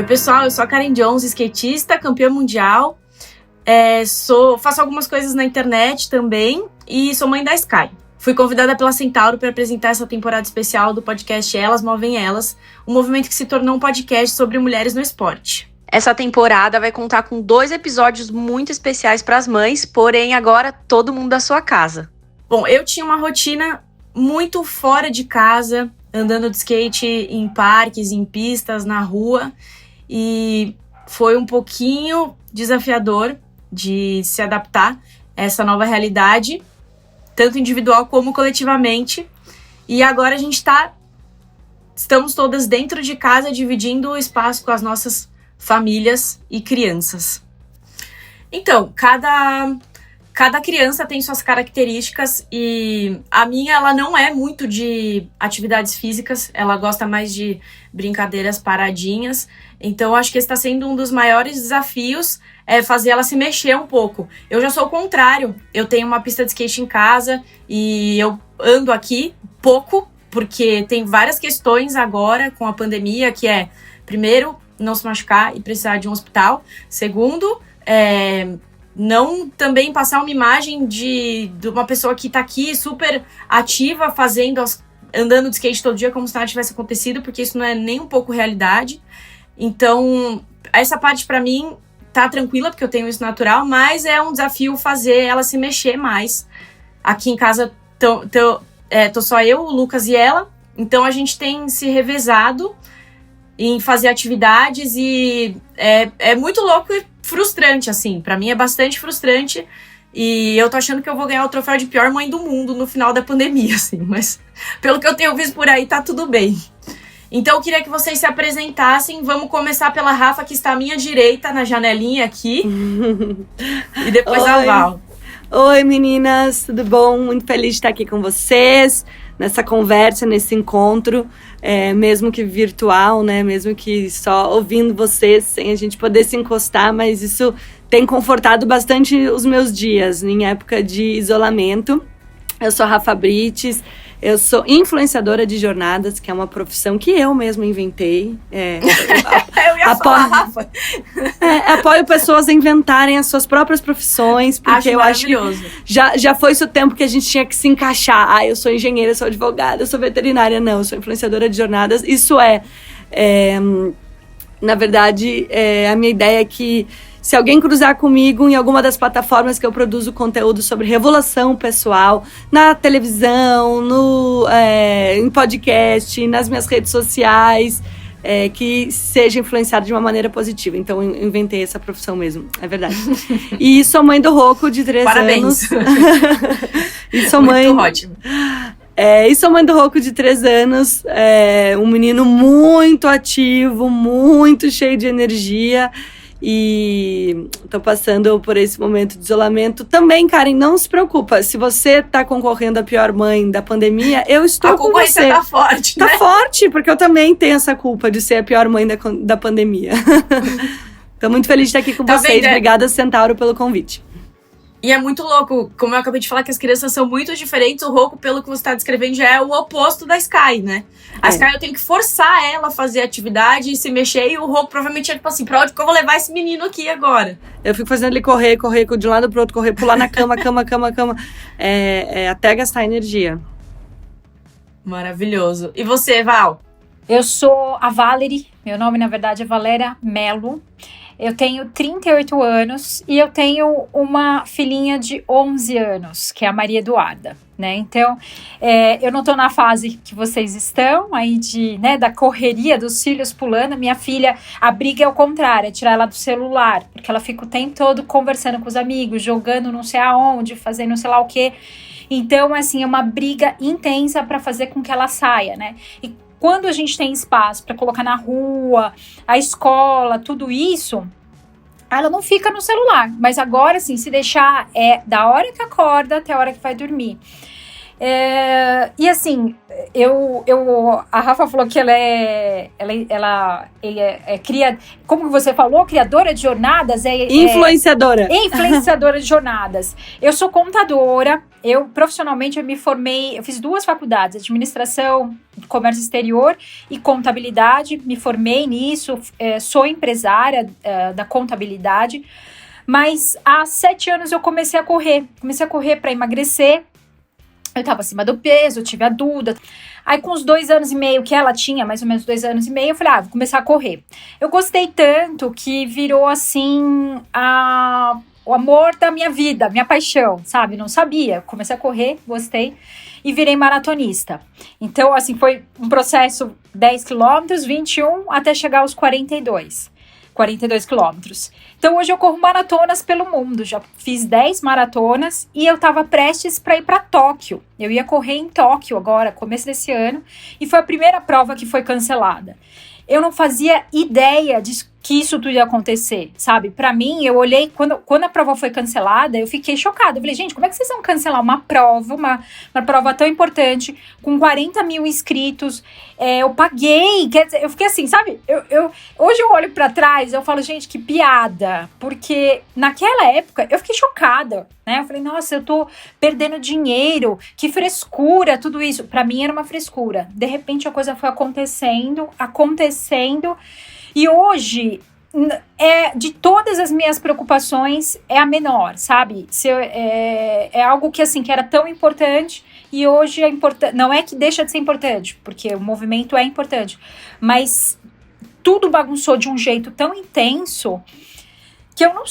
Oi, pessoal, eu sou a Karen Jones, skatista, campeã mundial. Faço algumas coisas na internet também e sou mãe da Sky. Fui convidada pela Centauro para apresentar essa temporada especial do podcast Elas Movem Elas, um movimento que se tornou um podcast sobre mulheres no esporte. Essa temporada vai contar com 2 episódios muito especiais para as mães, porém agora todo mundo da sua casa. Bom, eu tinha uma rotina muito fora de casa, andando de skate em parques, em pistas, na rua, e foi um pouquinho desafiador de se adaptar a essa nova realidade, tanto individual como coletivamente. E agora estamos todas dentro de casa, dividindo o espaço com as nossas famílias e crianças. Então, cada criança tem suas características e a minha, ela não é muito de atividades físicas, ela gosta mais de brincadeiras paradinhas. Então, acho que esse está sendo um dos maiores desafios, fazer ela se mexer um pouco. Eu já sou o contrário, eu tenho uma pista de skate em casa e eu ando aqui pouco, porque tem várias questões agora com a pandemia, que é, primeiro, não se machucar e precisar de um hospital. Segundo, não também passar uma imagem de uma pessoa que tá aqui super ativa, andando de skate todo dia como se nada tivesse acontecido, porque isso não é nem um pouco realidade. Então, essa parte pra mim tá tranquila, porque eu tenho isso natural, mas é um desafio fazer ela se mexer mais. Aqui em casa tô só eu, o Lucas e ela, então a gente tem se revezado em fazer atividades e é muito louco e frustrante, assim. Pra mim é bastante frustrante e eu tô achando que eu vou ganhar o troféu de pior mãe do mundo no final da pandemia, assim. Mas pelo que eu tenho visto por aí, tá tudo bem. Então eu queria que vocês se apresentassem. Vamos começar pela Rafa, que está à minha direita, na janelinha aqui. E depois a Val. Oi, meninas, tudo bom? Muito feliz de estar aqui com vocês, nessa conversa, nesse encontro, mesmo que virtual, né? Mesmo que só ouvindo vocês, sem a gente poder se encostar, mas isso tem confortado bastante os meus dias, em época de isolamento. Eu sou a Rafa Brites, eu sou influenciadora de jornadas, que é uma profissão que eu mesma inventei. Eu ia falar, Rafa. Apoio pessoas a inventarem as suas próprias profissões, porque eu acho que já foi esse o tempo que a gente tinha que se encaixar. Eu sou engenheira, eu sou advogada, eu sou veterinária. Não, eu sou influenciadora de jornadas. Isso na verdade, a minha ideia é que se alguém cruzar comigo em alguma das plataformas que eu produzo conteúdo sobre revolução pessoal, na televisão, em podcast, nas minhas redes sociais, que seja influenciado de uma maneira positiva. Então, eu inventei essa profissão mesmo, é verdade. E sou mãe do Rocco, de 3 anos. E sou muito ótimo. E sou mãe do Rocco, de 3 anos. Um menino muito ativo, muito cheio de energia. E tô passando por esse momento de isolamento. Também, Karen, não se preocupa. Se você tá concorrendo a pior mãe da pandemia, eu estou com você. A concorrência tá forte, né? Tá forte, porque eu também tenho essa culpa de ser a pior mãe da pandemia. Tô muito feliz de estar aqui com vocês. Obrigada, Centauro, pelo convite. E é muito louco, como eu acabei de falar, que as crianças são muito diferentes. O Rocco, pelo que você está descrevendo, já é o oposto da Sky, né? A Sky, eu tenho que forçar ela a fazer atividade e se mexer. E o Rocco provavelmente é tipo assim, pra onde que eu vou levar esse menino aqui agora? Eu fico fazendo ele correr de um lado pro outro, correr, pular na cama, cama. Até gastar energia. Maravilhoso. E você, Val? Eu sou a Valerie, meu nome na verdade é Valéria Melo. Eu tenho 38 anos e eu tenho uma filhinha de 11 anos, que é a Maria Eduarda, né? Então, eu não tô na fase que vocês estão, aí da correria dos filhos pulando. Minha filha, a briga é o contrário, é tirar ela do celular, porque ela fica o tempo todo conversando com os amigos, jogando não sei aonde, fazendo não sei lá o quê. Então, assim, é uma briga intensa para fazer com que ela saia, né? E quando a gente tem espaço para colocar na rua, a escola, tudo isso, ela não fica no celular. Mas agora, assim, se deixar, da hora que acorda até a hora que vai dormir. E assim, a Rafa falou que ela é como que você falou? Criadora de jornadas? Influenciadora. Influenciadora de jornadas. Eu sou contadora, profissionalmente eu me formei, eu fiz 2 faculdades, administração, comércio exterior e contabilidade, me formei nisso, sou empresária da contabilidade, mas há 7 anos eu comecei a correr para emagrecer. Eu tava acima do peso, eu tive a Duda. Aí com os 2 anos e meio que ela tinha, mais ou menos 2 anos e meio, eu falei, vou começar a correr. Eu gostei tanto que virou assim o amor da minha vida, minha paixão, sabe? Não sabia. Comecei a correr, gostei e virei maratonista. Então, assim, foi um processo 10 quilômetros, 21 até chegar aos 42 quilômetros. Então, hoje eu corro maratonas pelo mundo. Já fiz 10 maratonas e eu tava prestes para ir para Tóquio. Eu ia correr em Tóquio agora, começo desse ano, e foi a primeira prova que foi cancelada. Eu não fazia ideia que isso tudo ia acontecer, sabe? Pra mim, eu olhei, quando a prova foi cancelada, eu fiquei chocada. Eu falei, gente, como é que vocês vão cancelar uma prova, uma prova tão importante, com 40 mil inscritos? Eu paguei, quer dizer, eu fiquei assim, sabe? Hoje eu olho pra trás, eu falo, gente, que piada. Porque naquela época, eu fiquei chocada, né? Eu falei, nossa, eu tô perdendo dinheiro, que frescura, tudo isso. Pra mim era uma frescura. De repente, a coisa foi acontecendo, e hoje, de todas as minhas preocupações, é a menor, sabe? É algo que, assim, que era tão importante e hoje é importante. Não é que deixa de ser importante, porque o movimento é importante, mas tudo bagunçou de um jeito tão intenso que eu não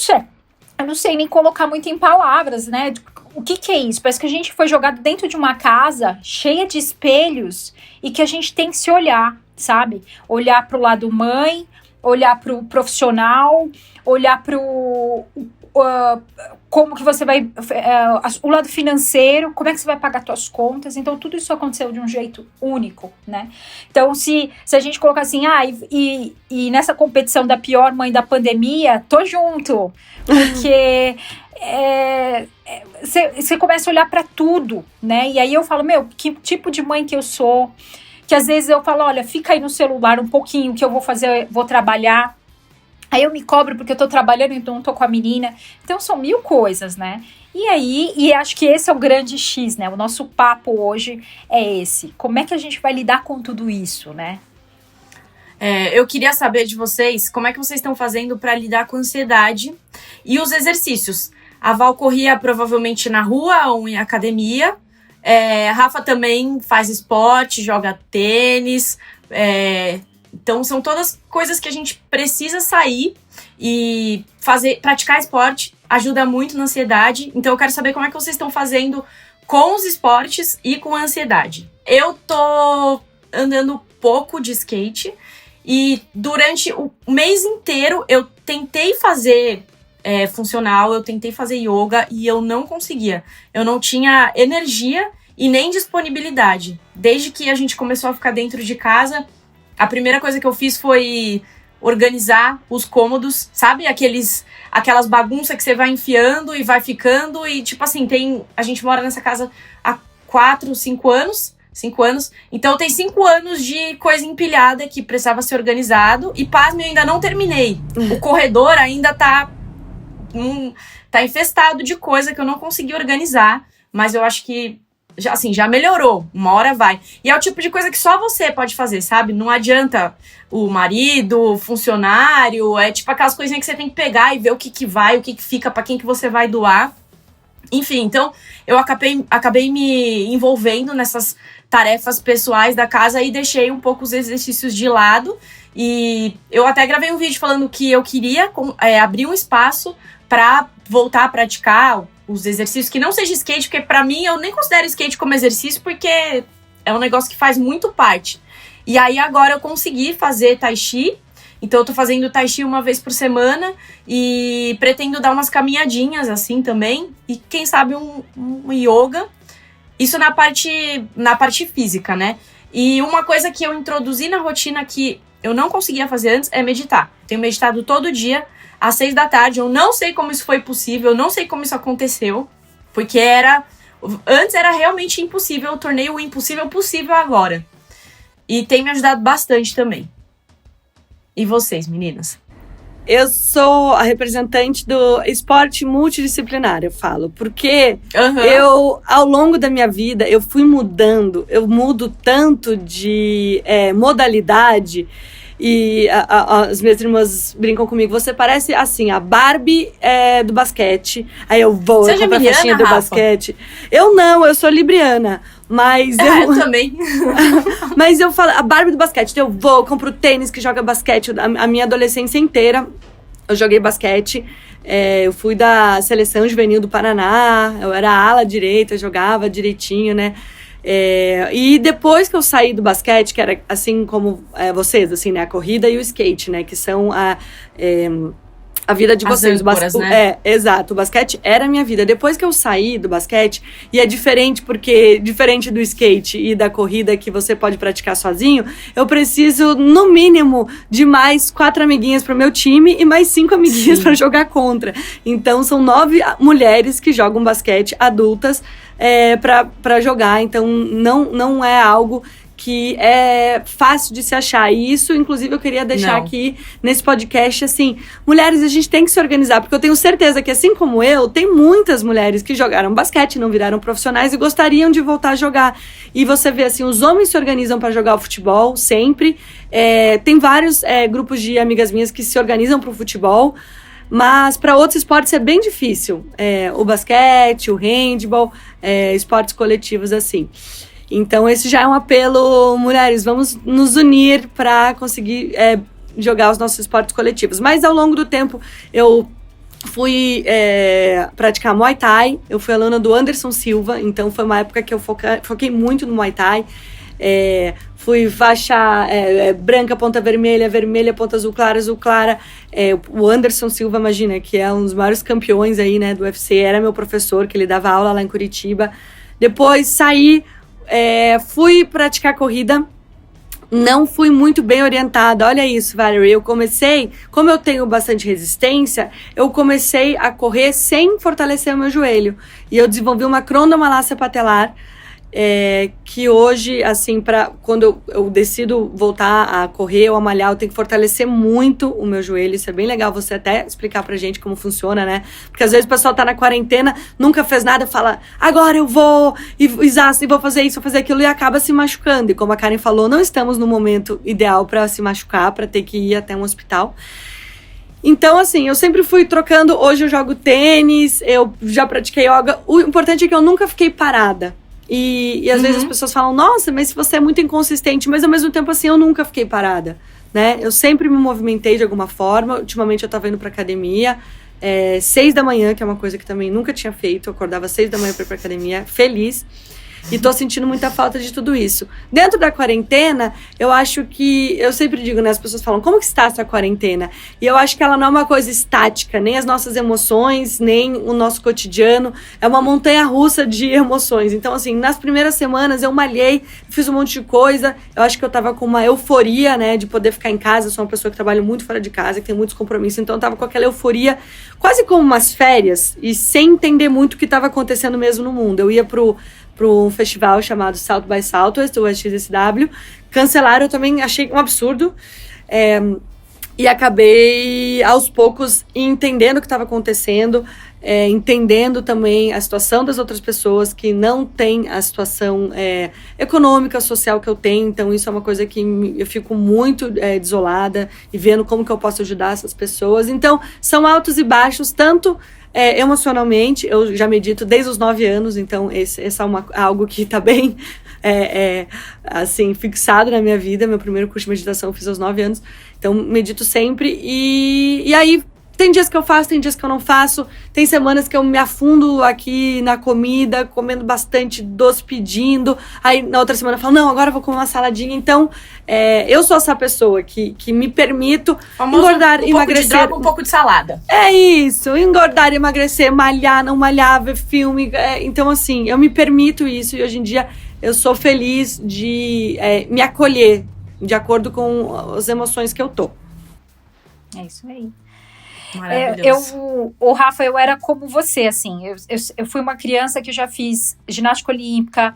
sei nem colocar muito em palavras, né? O que é isso? Parece que a gente foi jogado dentro de uma casa cheia de espelhos e que a gente tem que se olhar, sabe? Olhar para o lado mãe, olhar para o profissional, olhar para como que você vai, o lado financeiro, como é que você vai pagar suas contas. Então, tudo isso aconteceu de um jeito único, né? Então, se a gente colocar assim, e nessa competição da pior mãe da pandemia, tô junto, porque você começa a olhar para tudo, né? E aí eu falo, que tipo de mãe que eu sou? Que às vezes eu falo, olha, fica aí no celular um pouquinho que eu vou fazer, vou trabalhar. Aí eu me cobro porque eu tô trabalhando, então não tô com a menina. Então são 1000 coisas, né? E acho que esse é o grande X, né? O nosso papo hoje é esse. Como é que a gente vai lidar com tudo isso, né? Eu queria saber de vocês, como é que vocês estão fazendo para lidar com a ansiedade e os exercícios. A Val corria provavelmente na rua ou em academia. A Rafa também faz esporte, joga tênis. Então são todas coisas que a gente precisa sair e praticar esporte ajuda muito na ansiedade. Então eu quero saber como é que vocês estão fazendo com os esportes e com a ansiedade. Eu tô andando pouco de skate e durante o mês inteiro eu tentei fazer funcional, eu tentei fazer yoga e eu não conseguia. Eu não tinha energia e nem disponibilidade. Desde que a gente começou a ficar dentro de casa, a primeira coisa que eu fiz foi organizar os cômodos, sabe? Aquelas bagunças que você vai enfiando e vai ficando e tipo assim, a gente mora nessa casa há 5 anos, então tem 5 anos de coisa empilhada que precisava ser organizado e pasme, eu ainda não terminei. O corredor ainda tá infestado de coisa que eu não consegui organizar, mas eu acho que já melhorou, uma hora vai. E é o tipo de coisa que só você pode fazer, sabe? Não adianta o marido, o funcionário, é tipo aquelas coisinhas que você tem que pegar e ver o que vai, o que fica, pra quem que você vai doar. Enfim, então eu acabei me envolvendo nessas tarefas pessoais da casa e deixei um pouco os exercícios de lado. E eu até gravei um vídeo falando que eu queria abrir um espaço para voltar a praticar os exercícios que não seja skate, porque pra mim eu nem considero skate como exercício, porque é um negócio que faz muito parte. E aí agora eu consegui fazer tai chi, então eu tô fazendo tai chi uma vez por semana e pretendo dar umas caminhadinhas assim também, e quem sabe um yoga, isso na parte física, né? E uma coisa que eu introduzi na rotina que eu não conseguia fazer antes é meditar. Tenho meditado todo dia, às 6 da tarde, eu não sei como isso foi possível, eu não sei como isso aconteceu, porque era Antes era realmente impossível, eu tornei o impossível possível agora. E tem me ajudado bastante também. E vocês, meninas? Eu sou a representante do esporte multidisciplinar, eu falo. Porque eu, ao longo da minha vida, eu fui mudando. Eu mudo tanto de modalidade. E as minhas irmãs brincam comigo. Você parece, assim, a Barbie do basquete. Aí eu vou, eu compro a faixinha do basquete. Eu sou libriana. Mas eu também. Mas eu falo, a Barbie do basquete. Então eu vou, compro tênis que joga basquete. A minha adolescência inteira eu joguei basquete. Eu fui da seleção juvenil do Paraná. Eu era ala direita, jogava direitinho, né? E depois que eu saí do basquete, que era assim como vocês, assim, né? A corrida e o skate, né? Que são a vida de vocês. Né? Exato. O basquete era a minha vida. Depois que eu saí do basquete, e é diferente porque, diferente do skate e da corrida que você pode praticar sozinho, eu preciso, no mínimo, de mais 4 amiguinhas pro meu time e mais 5 amiguinhas para jogar contra. Então, são 9 mulheres que jogam basquete, adultas, para jogar. Então, não é algo que é fácil de se achar. E isso, inclusive, eu queria deixar aqui nesse podcast, assim, mulheres, a gente tem que se organizar, porque eu tenho certeza que, assim como eu, tem muitas mulheres que jogaram basquete, não viraram profissionais e gostariam de voltar a jogar. E você vê, assim, os homens se organizam para jogar o futebol, sempre. Tem vários grupos de amigas minhas que se organizam para o futebol, mas para outros esportes é bem difícil. O basquete, o handball, esportes coletivos, assim. Então, esse já é um apelo, mulheres, vamos nos unir para conseguir jogar os nossos esportes coletivos. Mas, ao longo do tempo, eu fui praticar Muay Thai, eu fui aluna do Anderson Silva, então foi uma época que eu foquei muito no Muay Thai. Fui faixa branca, ponta vermelha, vermelha, ponta azul clara. O Anderson Silva, imagina, que é um dos maiores campeões aí, né, do UFC, era meu professor, que ele dava aula lá em Curitiba. Depois saí, fui praticar corrida, não fui muito bem orientada. Olha isso, Valerie, eu comecei, como eu tenho bastante resistência, eu comecei a correr sem fortalecer o meu joelho. E eu desenvolvi uma condylomalácia patelar, que hoje, assim, quando eu decido voltar a correr ou a malhar, eu tenho que fortalecer muito o meu joelho. Isso é bem legal você até explicar pra gente como funciona, né? Porque às vezes o pessoal tá na quarentena, nunca fez nada, fala, agora eu vou, e vou fazer isso, vou fazer aquilo, e acaba se machucando. E como a Karen falou, não estamos no momento ideal pra se machucar, pra ter que ir até um hospital. Então, assim, eu sempre fui trocando. Hoje eu jogo tênis, eu já pratiquei yoga. O importante é que eu nunca fiquei parada. E às vezes as pessoas falam, nossa, mas você é muito inconsistente. Mas ao mesmo tempo, assim, eu nunca fiquei parada, né? Eu sempre me movimentei de alguma forma. Ultimamente eu tava indo pra academia, 6 da manhã, que é uma coisa que também nunca tinha feito. Eu acordava 6 da manhã pra ir pra academia, feliz. E tô sentindo muita falta de tudo isso. Dentro da quarentena, eu acho que... Eu sempre digo, né? As pessoas falam, como que está essa quarentena? E eu acho que ela não é uma coisa estática. Nem as nossas emoções, nem o nosso cotidiano. É uma montanha-russa de emoções. Então, assim, nas primeiras semanas eu malhei, fiz um monte de coisa. Eu acho que eu tava com uma euforia, né? De poder ficar em casa. Eu sou uma pessoa que trabalha muito fora de casa, que tem muitos compromissos. Então, eu tava com aquela euforia, quase como umas férias. E sem entender muito o que tava acontecendo mesmo no mundo. Eu ia para um festival chamado South by Southwest, o SXSW. Cancelaram, eu também achei um absurdo. E acabei, aos poucos, entendendo o que estava acontecendo, entendendo também a situação das outras pessoas que não têm a situação econômica, social que eu tenho. Então, isso é uma coisa que eu fico muito desolada e vendo como que eu posso ajudar essas pessoas. Então, são altos e baixos, tanto... emocionalmente, eu já medito desde os 9 anos, então esse é algo que tá bem assim, fixado na minha vida. Meu primeiro curso de meditação eu fiz aos 9 anos, então medito sempre, e aí tem dias que eu faço, tem dias que eu não faço, tem semanas que eu me afundo aqui na comida, comendo bastante doce, pedindo, aí na outra semana eu falo, não, agora eu vou comer uma saladinha. Então, eu sou essa pessoa que me permito engordar, emagrecer. Pouco de droga, um pouco de salada. É isso, engordar, emagrecer, malhar, não malhar, ver filme. Então, assim, eu me permito isso e hoje em dia eu sou feliz de me acolher de acordo com as emoções que eu tô. É isso aí. Maravilhoso. O Rafa, eu era como você, assim. Eu fui uma criança que eu já fiz ginástica olímpica,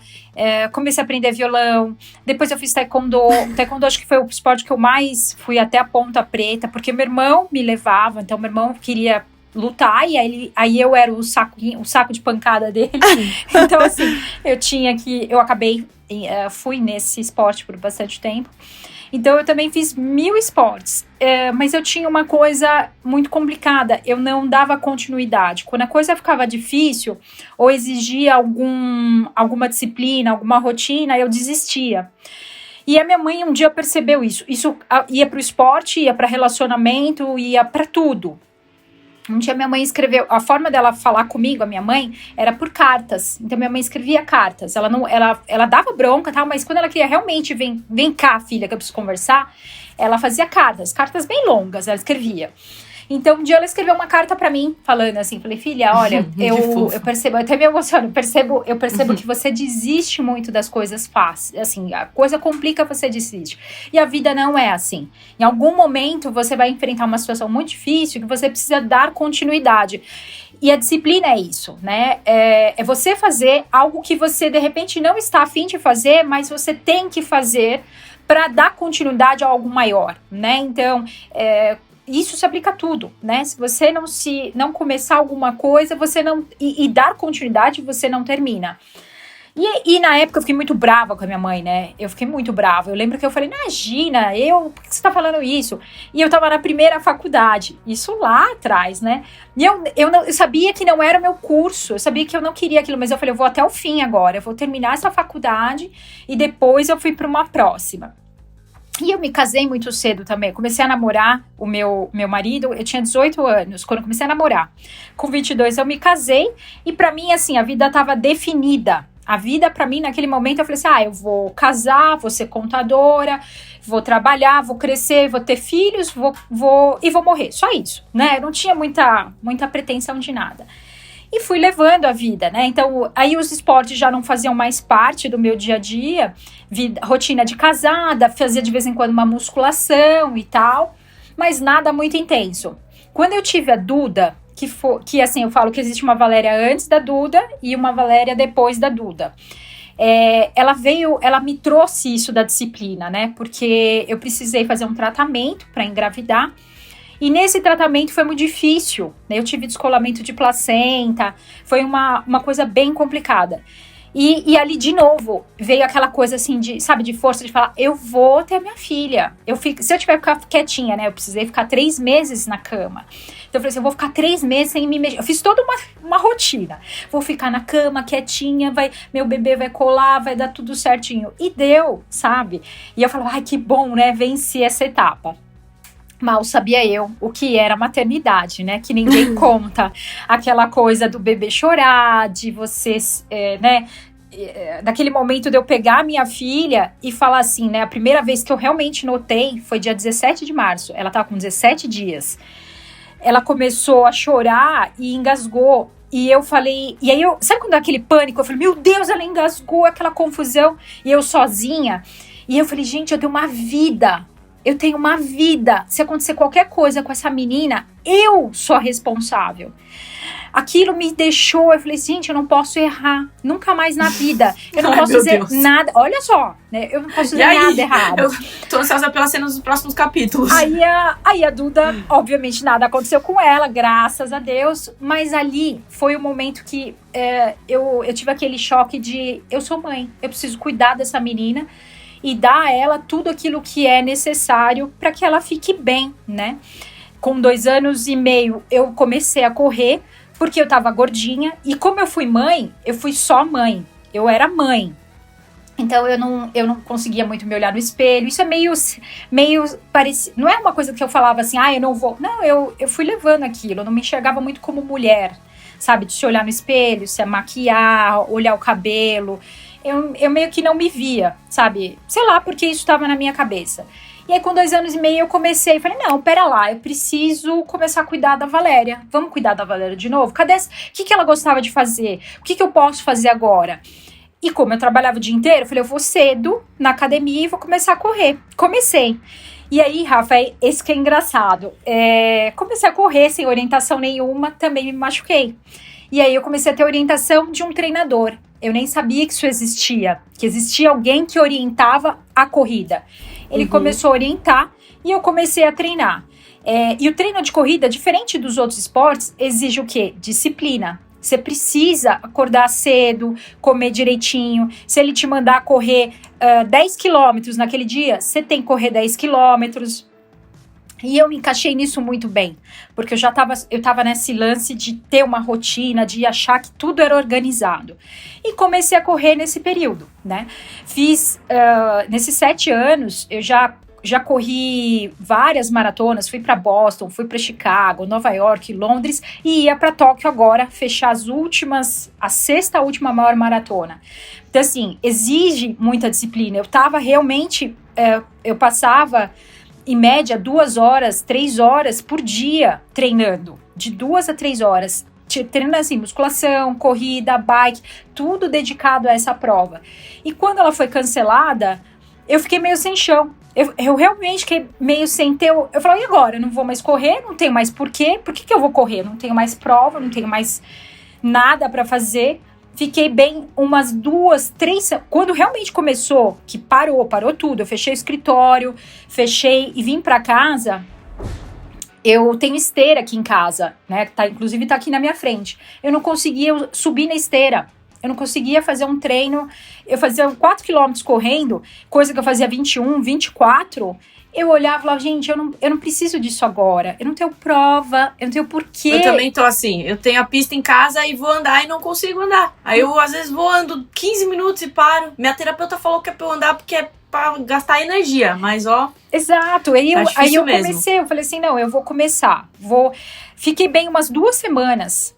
comecei a aprender violão, depois eu fiz taekwondo. Taekwondo acho que foi o esporte que eu mais fui até a ponta preta, porque meu irmão me levava, então meu irmão queria lutar, e aí eu era o saco de pancada dele. Então, assim, eu acabei, fui nesse esporte por bastante tempo. Então, eu também fiz 1000 esportes, mas eu tinha uma coisa muito complicada, eu não dava continuidade. Quando a coisa ficava difícil, ou exigia alguma disciplina, alguma rotina, eu desistia. E a minha mãe um dia percebeu isso. Isso ia para o esporte, ia para relacionamento, ia para tudo. Um dia minha mãe escreveu, a forma dela falar comigo, a minha mãe, era por cartas. Então minha mãe escrevia cartas. Ela dava bronca, tal, mas quando ela queria realmente, vem cá, filha, que eu preciso conversar, ela fazia cartas bem longas, ela escrevia. Então, um dia ela escreveu uma carta pra mim, falando assim, falei, filha, olha, eu percebo, eu até me emociono, eu percebo que você desiste muito das coisas fáceis, assim, a coisa complica, você desiste. E a vida não é assim. Em algum momento, você vai enfrentar uma situação muito difícil que você precisa dar continuidade. E a disciplina é isso, né? É você fazer algo que você, de repente, não está a fim de fazer, mas você tem que fazer para dar continuidade a algo maior, né? Então, isso se aplica a tudo, né? Se você não começar alguma coisa, você não e dar continuidade, você não termina. E na época eu fiquei muito brava com a minha mãe, né? Eu fiquei muito brava. Eu lembro que eu falei, imagina, por que você tá falando isso? E eu tava na primeira faculdade, isso lá atrás, né? E eu sabia que não era o meu curso, eu sabia que eu não queria aquilo, mas eu falei, eu vou até o fim agora, eu vou terminar essa faculdade e depois eu fui para uma próxima. E eu me casei muito cedo também. Comecei a namorar o meu marido, eu tinha 18 anos, quando eu comecei a namorar. Com 22 eu me casei e pra mim, assim, a vida tava definida. A vida pra mim, naquele momento, eu falei assim, eu vou casar, vou ser contadora, vou trabalhar, vou crescer, vou ter filhos, vou morrer. Só isso, né? Eu não tinha muita pretensão de nada. E fui levando a vida, né? Então, aí os esportes já não faziam mais parte do meu dia a dia, rotina de casada, fazia de vez em quando uma musculação e tal, mas nada muito intenso. Quando eu tive a Duda, que assim, eu falo que existe uma Valéria antes da Duda e uma Valéria depois da Duda. Ela me trouxe isso da disciplina, né? Porque eu precisei fazer um tratamento para engravidar. E nesse tratamento foi muito difícil, né? Eu tive descolamento de placenta, foi uma coisa bem complicada. E ali, de novo, veio aquela coisa assim, de força, de falar, eu vou ter a minha filha. Se eu tiver que ficar quietinha, né? Eu precisei ficar 3 meses na cama. Então eu falei assim, eu vou ficar 3 meses sem me mexer. Eu fiz toda uma rotina. Vou ficar na cama, quietinha, meu bebê vai colar, vai dar tudo certinho. E deu, sabe? E eu falo, que bom, né? Venci essa etapa. Mal sabia eu o que era maternidade, né? Que ninguém conta. Aquela coisa do bebê chorar, de você, né? Daquele momento de eu pegar a minha filha e falar assim, né? A primeira vez que eu realmente notei foi dia 17 de março. Ela tava com 17 dias. Ela começou a chorar e engasgou. E eu falei... E aí, sabe quando dá aquele pânico? Eu falei, meu Deus, ela engasgou, aquela confusão. E eu sozinha. E eu falei, gente, eu tenho uma vida. Eu tenho uma vida. Se acontecer qualquer coisa com essa menina, eu sou a responsável. Aquilo me deixou, eu falei, gente, eu não posso errar. Nunca mais na vida. Eu não posso fazer nada. Olha só, né? Eu não posso fazer nada errado. Eu tô ansiosa pelas cenas dos próximos capítulos. Aí a Duda, obviamente, nada aconteceu com ela, graças a Deus. Mas ali foi o momento que eu tive aquele choque de, eu sou mãe, eu preciso cuidar dessa menina e dar a ela tudo aquilo que é necessário para que ela fique bem, né? Com 2 anos e meio, eu comecei a correr, porque eu tava gordinha. E como eu fui mãe, eu fui só mãe. Eu era mãe. Então, eu não conseguia muito me olhar no espelho. Isso é meio parecido. Não é uma coisa que eu falava assim, eu não vou. Não, eu fui levando aquilo. Eu não me enxergava muito como mulher, sabe? De se olhar no espelho, se maquiar, olhar o cabelo. Eu meio que não me via, sabe? Sei lá, porque isso estava na minha cabeça. E aí, com 2 anos e meio, eu comecei. Falei, não, pera lá, eu preciso começar a cuidar da Valéria. Vamos cuidar da Valéria de novo? O que ela gostava de fazer? O que eu posso fazer agora? E como eu trabalhava o dia inteiro, eu falei, eu vou cedo na academia e vou começar a correr. Comecei. E aí, Rafa, esse que é engraçado. Comecei a correr sem orientação nenhuma, também me machuquei. E aí eu comecei a ter orientação de um treinador. Eu nem sabia que isso existia, que existia alguém que orientava a corrida. Ele começou a orientar e eu comecei a treinar. E o treino de corrida, diferente dos outros esportes, exige o quê? Disciplina. Você precisa acordar cedo, comer direitinho. Se ele te mandar correr 10 quilômetros naquele dia, você tem que correr 10 quilômetros. E eu me encaixei nisso muito bem, porque eu tava nesse lance de ter uma rotina, de achar que tudo era organizado. E comecei a correr nesse período, né? Fiz, nesses 7 anos, eu já corri várias maratonas, fui para Boston, fui para Chicago, Nova York, Londres e ia para Tóquio agora, fechar a sexta última maior maratona. Então, assim, exige muita disciplina. Eu tava realmente, eu passava em média 2 horas, 3 horas por dia treinando, de 2 a 3 horas. Treinando assim, musculação, corrida, bike, tudo dedicado a essa prova. E quando ela foi cancelada, eu fiquei meio sem chão. Eu realmente fiquei meio sem ter... Eu falei, e agora? Eu não vou mais correr, não tenho mais porquê. Por que eu vou correr? Eu não tenho mais prova, não tenho mais nada pra fazer. Fiquei bem umas 2, 3... Quando realmente começou, que parou tudo. Eu fechei o escritório, fechei e vim pra casa. Eu tenho esteira aqui em casa, né? Inclusive tá aqui na minha frente. Eu não conseguia subir na esteira. Eu não conseguia fazer um treino. Eu fazia 4 quilômetros correndo, coisa que eu fazia 21, 24. Eu olhava e falava, gente, eu não preciso disso agora. Eu não tenho prova, eu não tenho porquê. Eu também tô assim. Eu tenho a pista em casa e vou andar e não consigo andar. Aí eu, às vezes, ando 15 minutos e paro. Minha terapeuta falou que é pra eu andar porque é pra gastar energia. Mas, ó... Exato. Aí eu mesmo. comecei, eu falei assim, não, eu vou começar. Fiquei bem umas 2 semanas.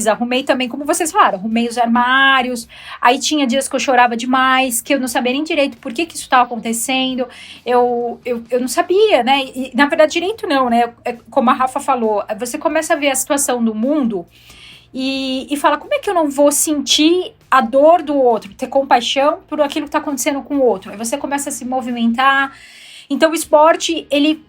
Arrumei também, como vocês falaram, arrumei os armários, aí tinha dias que eu chorava demais, que eu não sabia nem direito por que isso estava acontecendo, eu não sabia, né, e na verdade direito não, né, como a Rafa falou, você começa a ver a situação do mundo e fala, como é que eu não vou sentir a dor do outro, ter compaixão por aquilo que está acontecendo com o outro, aí você começa a se movimentar. Então o esporte, ele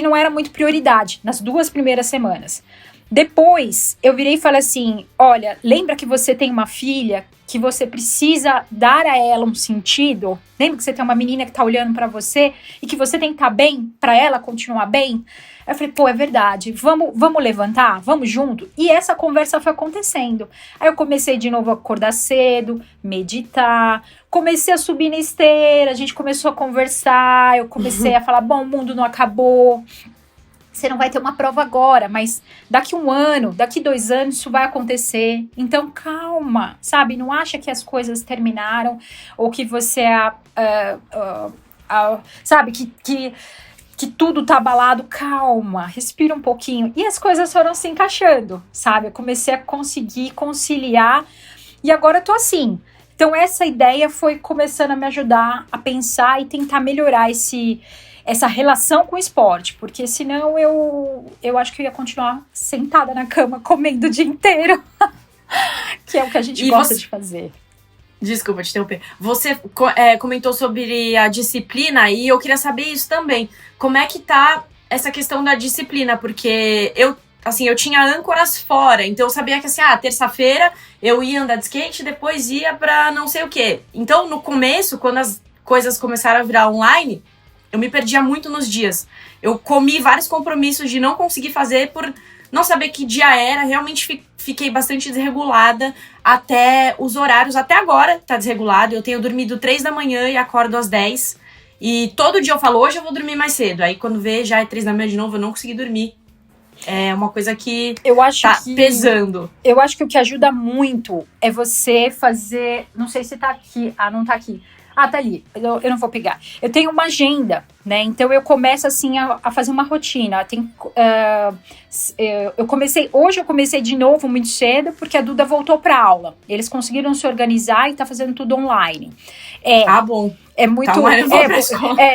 não era muito prioridade nas 2 primeiras semanas. Depois, eu virei e falei assim, olha, lembra que você tem uma filha, que você precisa dar a ela um sentido? Lembra que você tem uma menina que tá olhando pra você e que você tem que estar bem pra ela continuar bem? Eu falei, pô, é verdade, vamos levantar? Vamos junto? E essa conversa foi acontecendo. Aí eu comecei de novo a acordar cedo, meditar, comecei a subir na esteira, a gente começou a conversar, eu comecei a falar, bom, o mundo não acabou, você não vai ter uma prova agora, mas daqui 1 ano, daqui 2 anos, isso vai acontecer. Então, calma, sabe? Não acha que as coisas terminaram ou que você sabe, que tudo tá abalado. Calma, respira um pouquinho. E as coisas foram se encaixando, sabe? Eu comecei a conseguir conciliar e agora eu tô assim. Então, essa ideia foi começando a me ajudar a pensar e tentar melhorar essa relação com o esporte, porque senão eu acho que eu ia continuar sentada na cama comendo o dia inteiro, que é o que a gente gosta de fazer. Desculpa te interromper. Você comentou sobre a disciplina e eu queria saber isso também. Como é que tá essa questão da disciplina? Porque eu tinha âncoras fora, então eu sabia que terça-feira eu ia andar de skate, depois ia pra não sei o quê. Então, no começo, quando as coisas começaram a virar online, eu me perdia muito nos dias. Eu comi vários compromissos de não conseguir fazer por não saber que dia era. Realmente fiquei bastante desregulada até os horários. Até agora tá desregulado. Eu tenho dormido 3 da manhã e acordo às 10. E todo dia eu falo, hoje eu vou dormir mais cedo. Aí quando vê, já é 3 da manhã de novo, eu não consegui dormir. É uma coisa que pesando. Eu acho que o que ajuda muito é você fazer... Não sei se tá aqui. Ah, não tá aqui. Ah, tá ali, eu não vou pegar. Eu tenho uma agenda, né? Então eu começo assim a fazer uma rotina. Hoje eu comecei de novo muito cedo, porque a Duda voltou pra aula. Eles conseguiram se organizar e tá fazendo tudo online. Bom. É muito...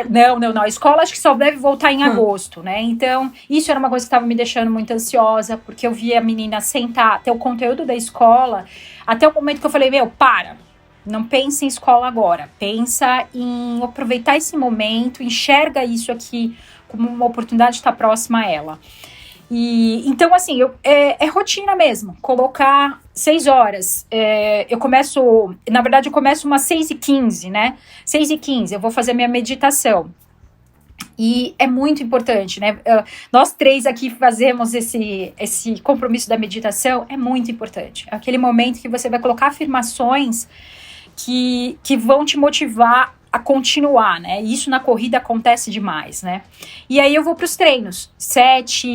Não. A escola acho que só deve voltar em agosto, né? Então, isso era uma coisa que estava me deixando muito ansiosa, porque eu via a menina sentar, ter o conteúdo da escola, até o momento que eu falei, para. Não pensa em escola agora. Pensa em aproveitar esse momento, enxerga isso aqui como uma oportunidade de estar próxima a ela. E, então, assim, é rotina mesmo. Colocar 6 horas. Eu começo umas 6h15, né? 6h15, eu vou fazer minha meditação. E é muito importante, né? Nós 3 aqui fazemos esse compromisso da meditação, é muito importante. É aquele momento que você vai colocar afirmações que vão te motivar a continuar, né? Isso na corrida acontece demais, né? E aí eu vou para os treinos. 7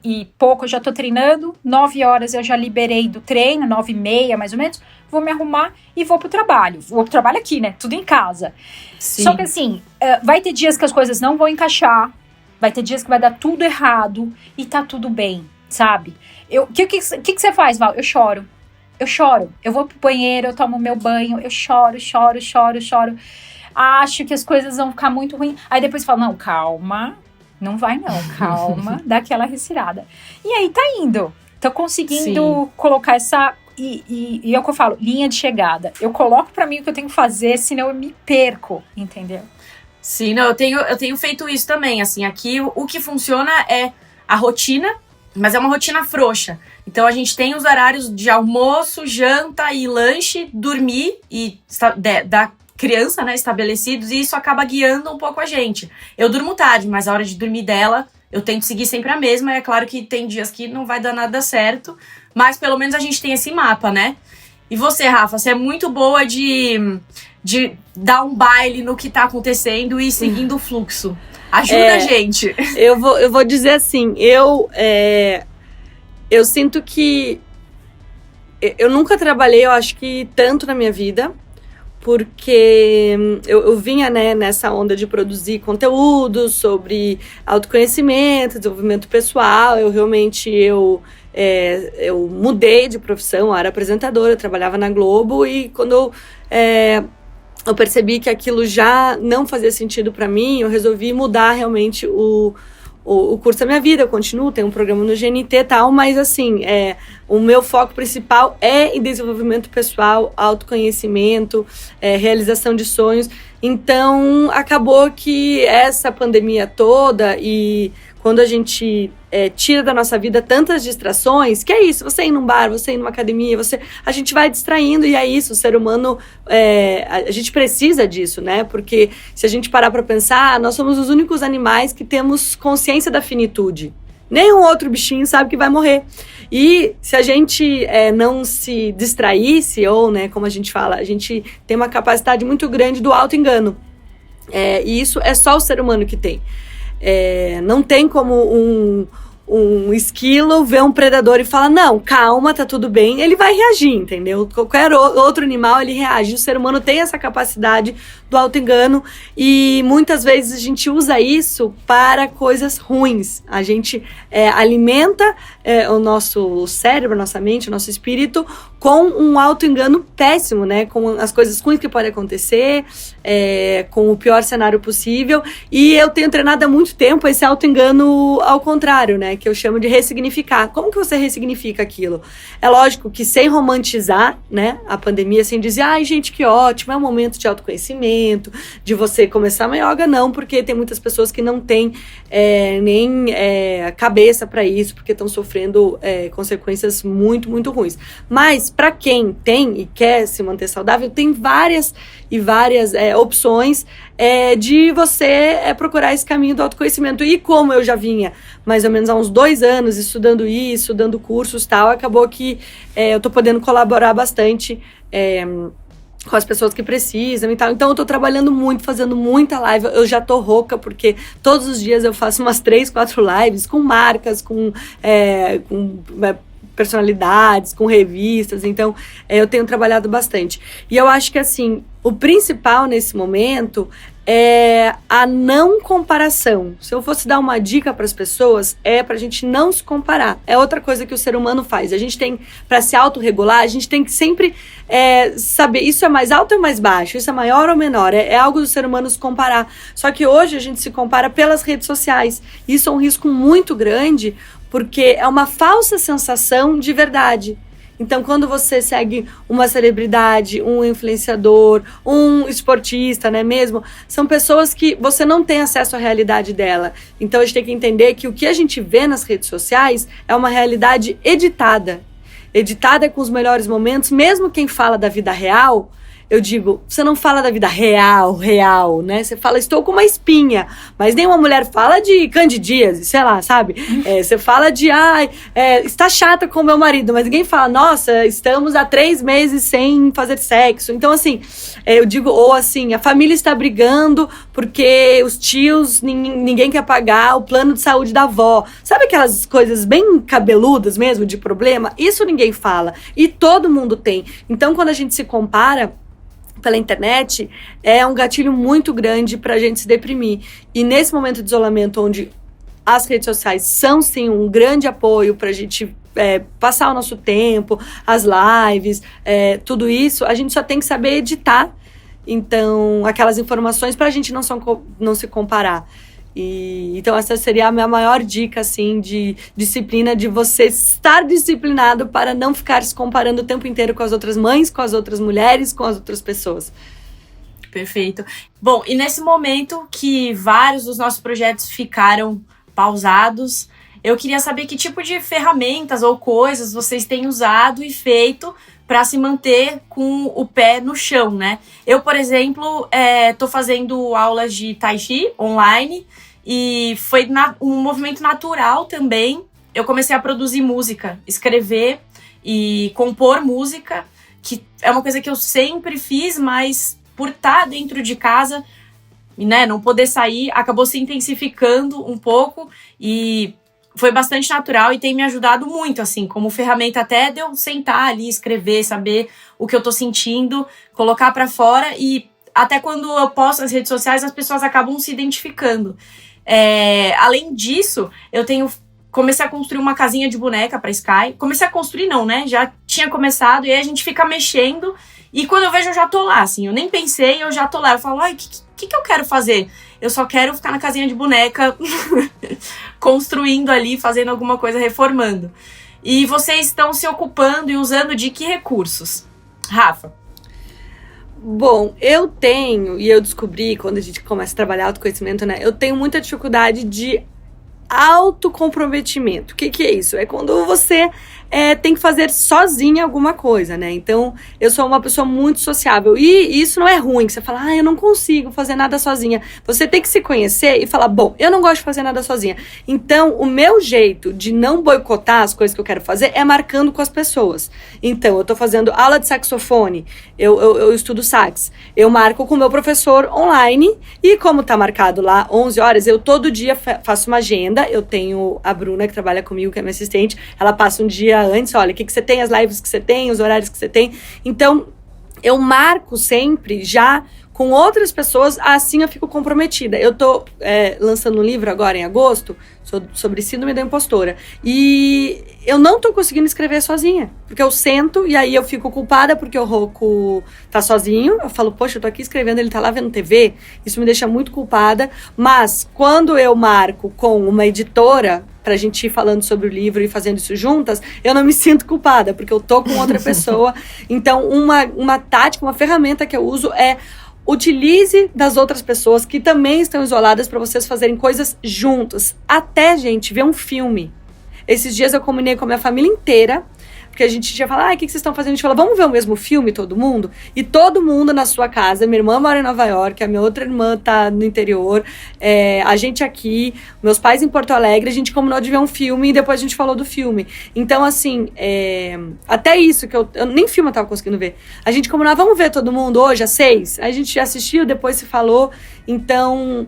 e pouco eu já tô treinando, 9 horas eu já liberei do treino, 9h30 mais ou menos, vou me arrumar e vou pro trabalho. Vou pro trabalho aqui, né? Tudo em casa. Sim. Só que assim, vai ter dias que as coisas não vão encaixar, vai ter dias que vai dar tudo errado e tá tudo bem, sabe? O que você faz, Val? Eu choro. Eu vou pro banheiro, eu tomo meu banho, eu choro. Acho que as coisas vão ficar muito ruins. Aí depois falo, não, calma. Não vai não, calma. Dá aquela respirada. E aí tá indo. Tô conseguindo colocar essa... E é o que eu falo, linha de chegada. Eu coloco pra mim o que eu tenho que fazer, senão eu me perco, entendeu? Sim, não, eu tenho feito isso também, assim, aqui o que funciona é a rotina, mas é uma rotina frouxa. Então a gente tem os horários de almoço, janta e lanche, dormir e da criança, né, estabelecidos, e isso acaba guiando um pouco a gente. Eu durmo tarde, mas a hora de dormir dela, eu tento seguir sempre a mesma. É claro que tem dias que não vai dar nada certo, mas pelo menos a gente tem esse mapa, né? E você, Rafa, você é muito boa de dar um baile no que tá acontecendo e seguindo o fluxo. Ajuda a gente. Eu vou dizer assim, eu sinto que eu nunca trabalhei, eu acho que tanto na minha vida, porque eu vinha, né, nessa onda de produzir conteúdo sobre autoconhecimento, desenvolvimento pessoal. Eu realmente eu mudei de profissão, eu era apresentadora, eu trabalhava na Globo, e quando eu percebi que aquilo já não fazia sentido para mim, eu resolvi mudar realmente o curso da minha vida. Eu continuo, tenho um programa no GNT e tal, mas assim, o meu foco principal é em desenvolvimento pessoal, autoconhecimento, realização de sonhos. Então, acabou que essa pandemia toda, e quando a gente tira da nossa vida tantas distrações, que é isso, você ir num bar, você ir numa academia, a gente vai distraindo, e é isso, o ser humano, a gente precisa disso, né? Porque se a gente parar pra pensar, nós somos os únicos animais que temos consciência da finitude. Nenhum outro bichinho sabe que vai morrer. E se a gente não se distraísse, ou, né, como a gente fala, a gente tem uma capacidade muito grande do auto-engano. E isso é só o ser humano que tem. Não tem como um esquilo ver um predador e falar, não, calma, tá tudo bem. Ele vai reagir, entendeu? Qualquer outro animal, ele reage. O ser humano tem essa capacidade do auto-engano, e muitas vezes a gente usa isso para coisas ruins. A gente alimenta o nosso cérebro, a nossa mente, o nosso espírito com um auto-engano péssimo, né? Com as coisas ruins que podem acontecer, com o pior cenário possível. E eu tenho treinado há muito tempo esse auto-engano ao contrário, né? Que eu chamo de ressignificar. Como que você ressignifica aquilo? É lógico que sem romantizar, né, a pandemia, sem dizer, ai, gente, que ótimo, é um momento de autoconhecimento, de você começar uma yoga, não, porque tem muitas pessoas que não têm nem cabeça para isso, porque estão sofrendo consequências muito, muito ruins. Mas para quem tem e quer se manter saudável, tem várias opções de você procurar esse caminho do autoconhecimento. E como eu já vinha mais ou menos há uns 2 anos estudando isso, dando cursos e tal, acabou que eu tô podendo colaborar bastante com as pessoas que precisam e tal. Então eu tô trabalhando muito, fazendo muita live. Eu já tô rouca, porque todos os dias eu faço umas 3, 4 lives com marcas, com personalidades, com revistas. Então eu tenho trabalhado bastante. E eu acho que assim, o principal nesse momento é a não comparação. Se eu fosse dar uma dica para as pessoas, pra gente não se comparar. É outra coisa que o ser humano faz. A gente tem, para se autorregular, a gente tem que sempre saber, isso é mais alto ou mais baixo, isso é maior ou menor. É algo do ser humano se comparar. Só que hoje a gente se compara pelas redes sociais. Isso é um risco muito grande, porque é uma falsa sensação de verdade. Então, quando você segue uma celebridade, um influenciador, um esportista, né, mesmo, são pessoas que você não tem acesso à realidade dela. Então, a gente tem que entender que o que a gente vê nas redes sociais é uma realidade editada. Editada com os melhores momentos, mesmo quem fala da vida real. Eu digo, você não fala da vida real, né? Você fala, estou com uma espinha. Mas nenhuma mulher fala de candidíase, sei lá, sabe? Você fala de, está chata com o meu marido. Mas ninguém fala, nossa, estamos há 3 meses sem fazer sexo. Então, assim, eu digo, ou assim, a família está brigando porque os tios, ninguém quer pagar o plano de saúde da avó. Sabe aquelas coisas bem cabeludas mesmo, de problema? Isso ninguém fala. E todo mundo tem. Então, quando a gente se compara pela internet, é um gatilho muito grande pra gente se deprimir. E nesse momento de isolamento, onde as redes sociais são, sim, um grande apoio pra gente passar o nosso tempo, as lives, tudo isso, a gente só tem que saber editar, então, aquelas informações pra gente não se comparar. Então essa seria a minha maior dica, assim, de disciplina, de você estar disciplinado para não ficar se comparando o tempo inteiro com as outras mães, com as outras mulheres, com as outras pessoas. Perfeito. Bom, e nesse momento que vários dos nossos projetos ficaram pausados, eu queria saber que tipo de ferramentas ou coisas vocês têm usado e feito para se manter com o pé no chão, né? Eu, por exemplo, tô fazendo aulas de Tai Chi online e foi um movimento natural também. Eu comecei a produzir música, escrever e compor música, que é uma coisa que eu sempre fiz, mas por estar dentro de casa, né, não poder sair, acabou se intensificando um pouco e foi bastante natural e tem me ajudado muito, assim, como ferramenta até de eu sentar ali, escrever, saber o que eu tô sentindo, colocar pra fora e até quando eu posto nas redes sociais, as pessoas acabam se identificando. Além disso, comecei a construir uma casinha de boneca pra Sky. Comecei a construir não, né? Já tinha começado e aí a gente fica mexendo e quando eu vejo eu já tô lá, assim, eu nem pensei, eu já tô lá. Eu falo, o que eu quero fazer? Eu só quero ficar na casinha de boneca, construindo ali, fazendo alguma coisa, reformando. E vocês estão se ocupando e usando de que recursos? Rafa? Bom, eu tenho, e eu descobri quando a gente começa a trabalhar autoconhecimento, né? Eu tenho muita dificuldade de autocomprometimento. O que é isso? É quando você tem que fazer sozinha alguma coisa, né? Então, eu sou uma pessoa muito sociável. E isso não é ruim, que você fala, eu não consigo fazer nada sozinha. Você tem que se conhecer e falar, bom, eu não gosto de fazer nada sozinha. Então, o meu jeito de não boicotar as coisas que eu quero fazer é marcando com as pessoas. Então, eu tô fazendo aula de saxofone, eu estudo sax. Eu marco com o meu professor online e como tá marcado lá 11 horas, eu todo dia faço uma agenda. Eu tenho a Bruna, que trabalha comigo, que é minha assistente. Ela passa um dia antes, olha, o que você tem, as lives que você tem, os horários que você tem. Então, eu marco sempre já com outras pessoas, assim eu fico comprometida. Eu tô lançando um livro agora em agosto sobre síndrome da impostora. E eu não tô conseguindo escrever sozinha. Porque eu sento e aí eu fico culpada porque o Rocco tá sozinho. Eu falo, poxa, eu tô aqui escrevendo, ele tá lá vendo TV. Isso me deixa muito culpada. Mas quando eu marco com uma editora pra gente ir falando sobre o livro e fazendo isso juntas, eu não me sinto culpada, porque eu tô com outra pessoa. Então, uma tática, uma ferramenta que eu uso é utilize das outras pessoas que também estão isoladas para vocês fazerem coisas juntos. Até, gente, ver um filme. Esses dias eu combinei com a minha família inteira, porque a gente ia falar, o que vocês estão fazendo? A gente falou, vamos ver o mesmo filme, todo mundo? E todo mundo na sua casa, minha irmã mora em Nova York, a minha outra irmã tá no interior, a gente aqui, meus pais em Porto Alegre, a gente combinou de ver um filme e depois a gente falou do filme. Então, assim, até isso, que eu nem filme eu tava conseguindo ver. A gente combinou, vamos ver todo mundo hoje, às 6? A gente assistiu, depois se falou. Então,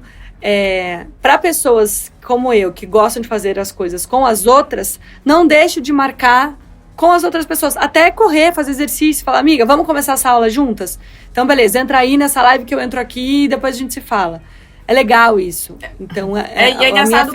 para pessoas como eu, que gostam de fazer as coisas com as outras, não deixe de marcar com as outras pessoas, até correr, fazer exercício, falar, amiga, vamos começar essa aula juntas? Então, beleza, entra aí nessa live que eu entro aqui e depois a gente se fala. É legal isso. Então, e é engraçado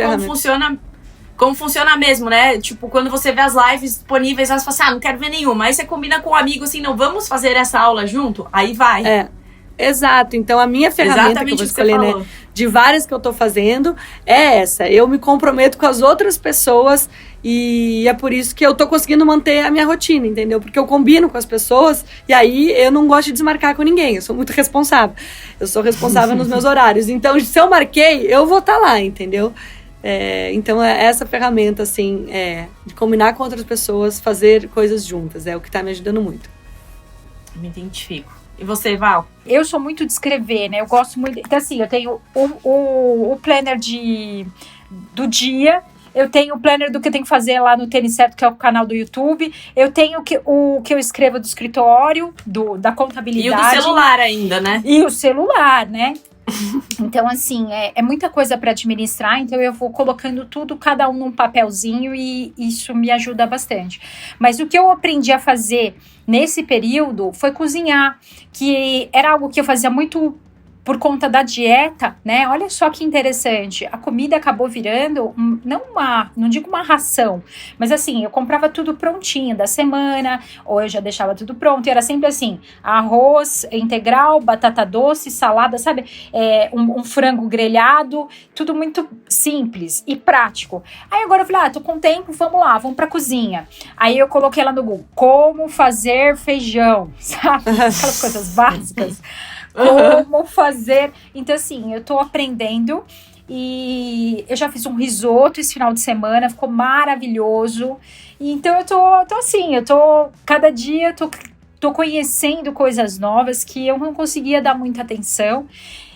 como funciona mesmo, né? Tipo, quando você vê as lives disponíveis, você fala assim, não quero ver nenhuma. Aí você combina com um amigo assim, não, vamos fazer essa aula junto? Aí vai. Exato. Então, a minha ferramenta que eu vou escolher, né, de várias que eu tô fazendo, é essa. Eu me comprometo com as outras pessoas e é por isso que eu tô conseguindo manter a minha rotina, entendeu? Porque eu combino com as pessoas e aí eu não gosto de desmarcar com ninguém. Eu sou muito responsável. Eu sou responsável nos meus horários. Então, se eu marquei, eu vou estar lá, entendeu? Então, é essa ferramenta, assim, de combinar com outras pessoas, fazer coisas juntas. É o que tá me ajudando muito. Me identifico. E você, Val? Eu sou muito de escrever, né? Eu gosto muito... Então, assim, eu tenho o planner do dia... Eu tenho o planner do que eu tenho que fazer lá no Tênis Certo, que é o canal do YouTube. Eu tenho o que eu escrevo do escritório, da contabilidade. E o do celular ainda, né? E o celular, né? Então, assim, é muita coisa para administrar. Então, eu vou colocando tudo, cada um num papelzinho. E isso me ajuda bastante. Mas o que eu aprendi a fazer nesse período foi cozinhar. Que era algo que eu fazia muito... por conta da dieta, né? Olha só que interessante. A comida acabou virando, não digo uma ração, mas assim, eu comprava tudo prontinho da semana, ou eu já deixava tudo pronto, e era sempre assim, arroz integral, batata doce, salada, sabe? Um frango grelhado, tudo muito simples e prático. Aí agora eu falei, tô com tempo, vamos pra cozinha. Aí eu coloquei lá no Google, como fazer feijão, sabe? Aquelas coisas básicas. Como fazer. Então, assim, eu tô aprendendo e eu já fiz um risoto esse final de semana, ficou maravilhoso. E então, eu tô assim, cada dia eu tô conhecendo coisas novas que eu não conseguia dar muita atenção.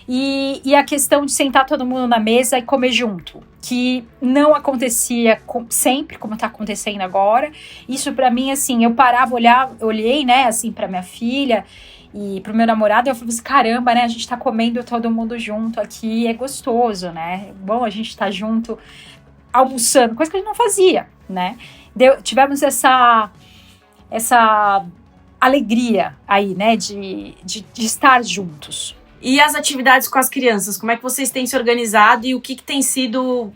E a questão de sentar todo mundo na mesa e comer junto, que não acontecia sempre, como tá acontecendo agora. Isso pra mim, assim, eu parava, olhei, né, assim, pra minha filha e pro meu namorado, eu falei assim, caramba, né, a gente tá comendo todo mundo junto aqui, é gostoso, né, bom a gente tá junto almoçando, coisa que a gente não fazia, né, tivemos essa alegria aí, né, de estar juntos. E as atividades com as crianças, como é que vocês têm se organizado e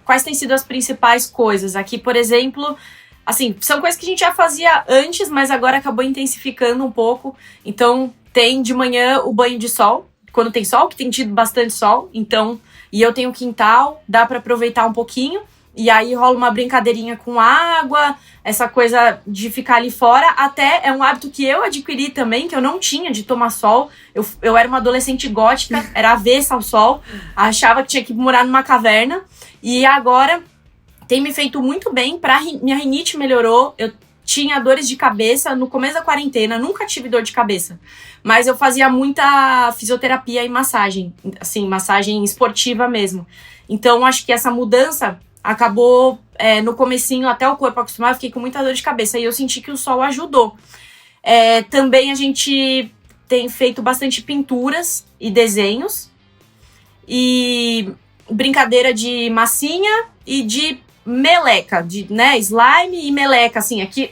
quais têm sido as principais coisas? Aqui, por exemplo, assim, são coisas que a gente já fazia antes, mas agora acabou intensificando um pouco, então tem de manhã o banho de sol, quando tem sol, que tem tido bastante sol, então, e eu tenho quintal, dá pra aproveitar um pouquinho, e aí rola uma brincadeirinha com água, essa coisa de ficar ali fora, até é um hábito que eu adquiri também, que eu não tinha, de tomar sol, eu era uma adolescente gótica, era avessa ao sol, achava que tinha que morar numa caverna, e agora tem me feito muito bem, minha rinite melhorou, eu tinha dores de cabeça no começo da quarentena, nunca tive dor de cabeça, mas eu fazia muita fisioterapia e massagem, assim, massagem esportiva mesmo. Então, acho que essa mudança acabou, no comecinho, até o corpo acostumar, eu fiquei com muita dor de cabeça, e eu senti que o sol ajudou. Também a gente tem feito bastante pinturas e desenhos, e brincadeira de massinha e de meleca, né, slime e meleca, assim, aqui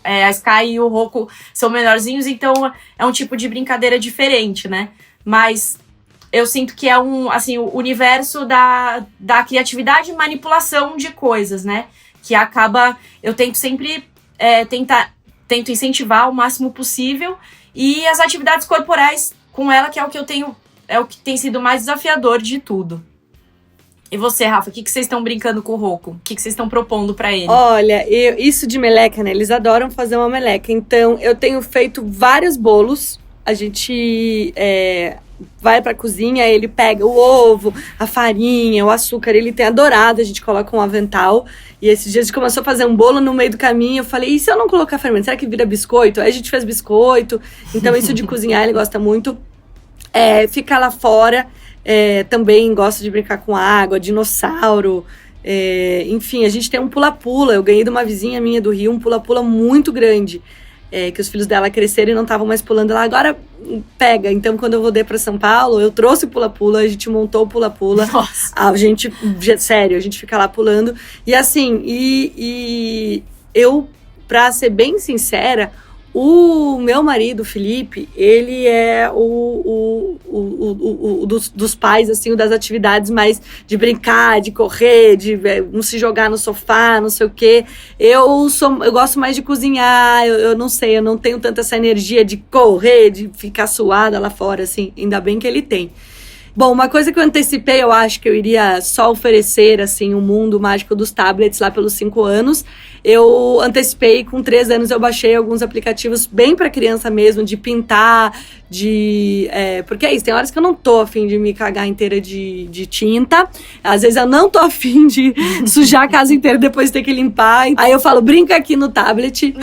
a Sky e o Rocco são menorzinhos, então é um tipo de brincadeira diferente, né, mas eu sinto que é o universo da criatividade e manipulação de coisas, né, que acaba, eu tento sempre tento incentivar o máximo possível, e as atividades corporais com ela, que é o que tem sido mais desafiador de tudo. E você, Rafa, o que vocês estão brincando com o Rocco? O que vocês estão propondo pra ele? Olha, isso de meleca, né? Eles adoram fazer uma meleca. Então, eu tenho feito vários bolos. A gente vai pra cozinha, ele pega o ovo, a farinha, o açúcar. Ele tem adorado, a gente coloca um avental. E esses dias a gente começou a fazer um bolo no meio do caminho. Eu falei, e se eu não colocar fermento? Será que vira biscoito? Aí a gente fez biscoito. Então, isso de cozinhar, ele gosta muito. Ficar lá fora... também gosto de brincar com água, dinossauro, enfim, a gente tem um pula-pula. Eu ganhei de uma vizinha minha do Rio um pula-pula muito grande, que os filhos dela cresceram e não estavam mais pulando. Ela agora pega. Então, quando eu voltei para São Paulo, eu trouxe o pula-pula, a gente montou o pula-pula. Nossa. A gente, sério, a gente fica lá pulando. E assim, eu, pra ser bem sincera, o meu marido, Felipe, ele é dos pais, assim, das atividades mais de brincar, de correr, de não se jogar no sofá, não sei o quê. Eu gosto mais de cozinhar, eu não sei, eu não tenho tanta essa energia de correr, de ficar suada lá fora, assim, ainda bem que ele tem. Bom, uma coisa que eu antecipei, eu acho que eu iria só oferecer, assim, o mundo mágico dos tablets lá pelos 5 anos. Eu antecipei, com 3 anos eu baixei alguns aplicativos bem para criança mesmo, de pintar, porque é isso, tem horas que eu não tô a fim de me cagar inteira de tinta. Às vezes eu não tô a fim de sujar a casa inteira depois de ter que limpar. Aí eu falo, brinca aqui no tablet.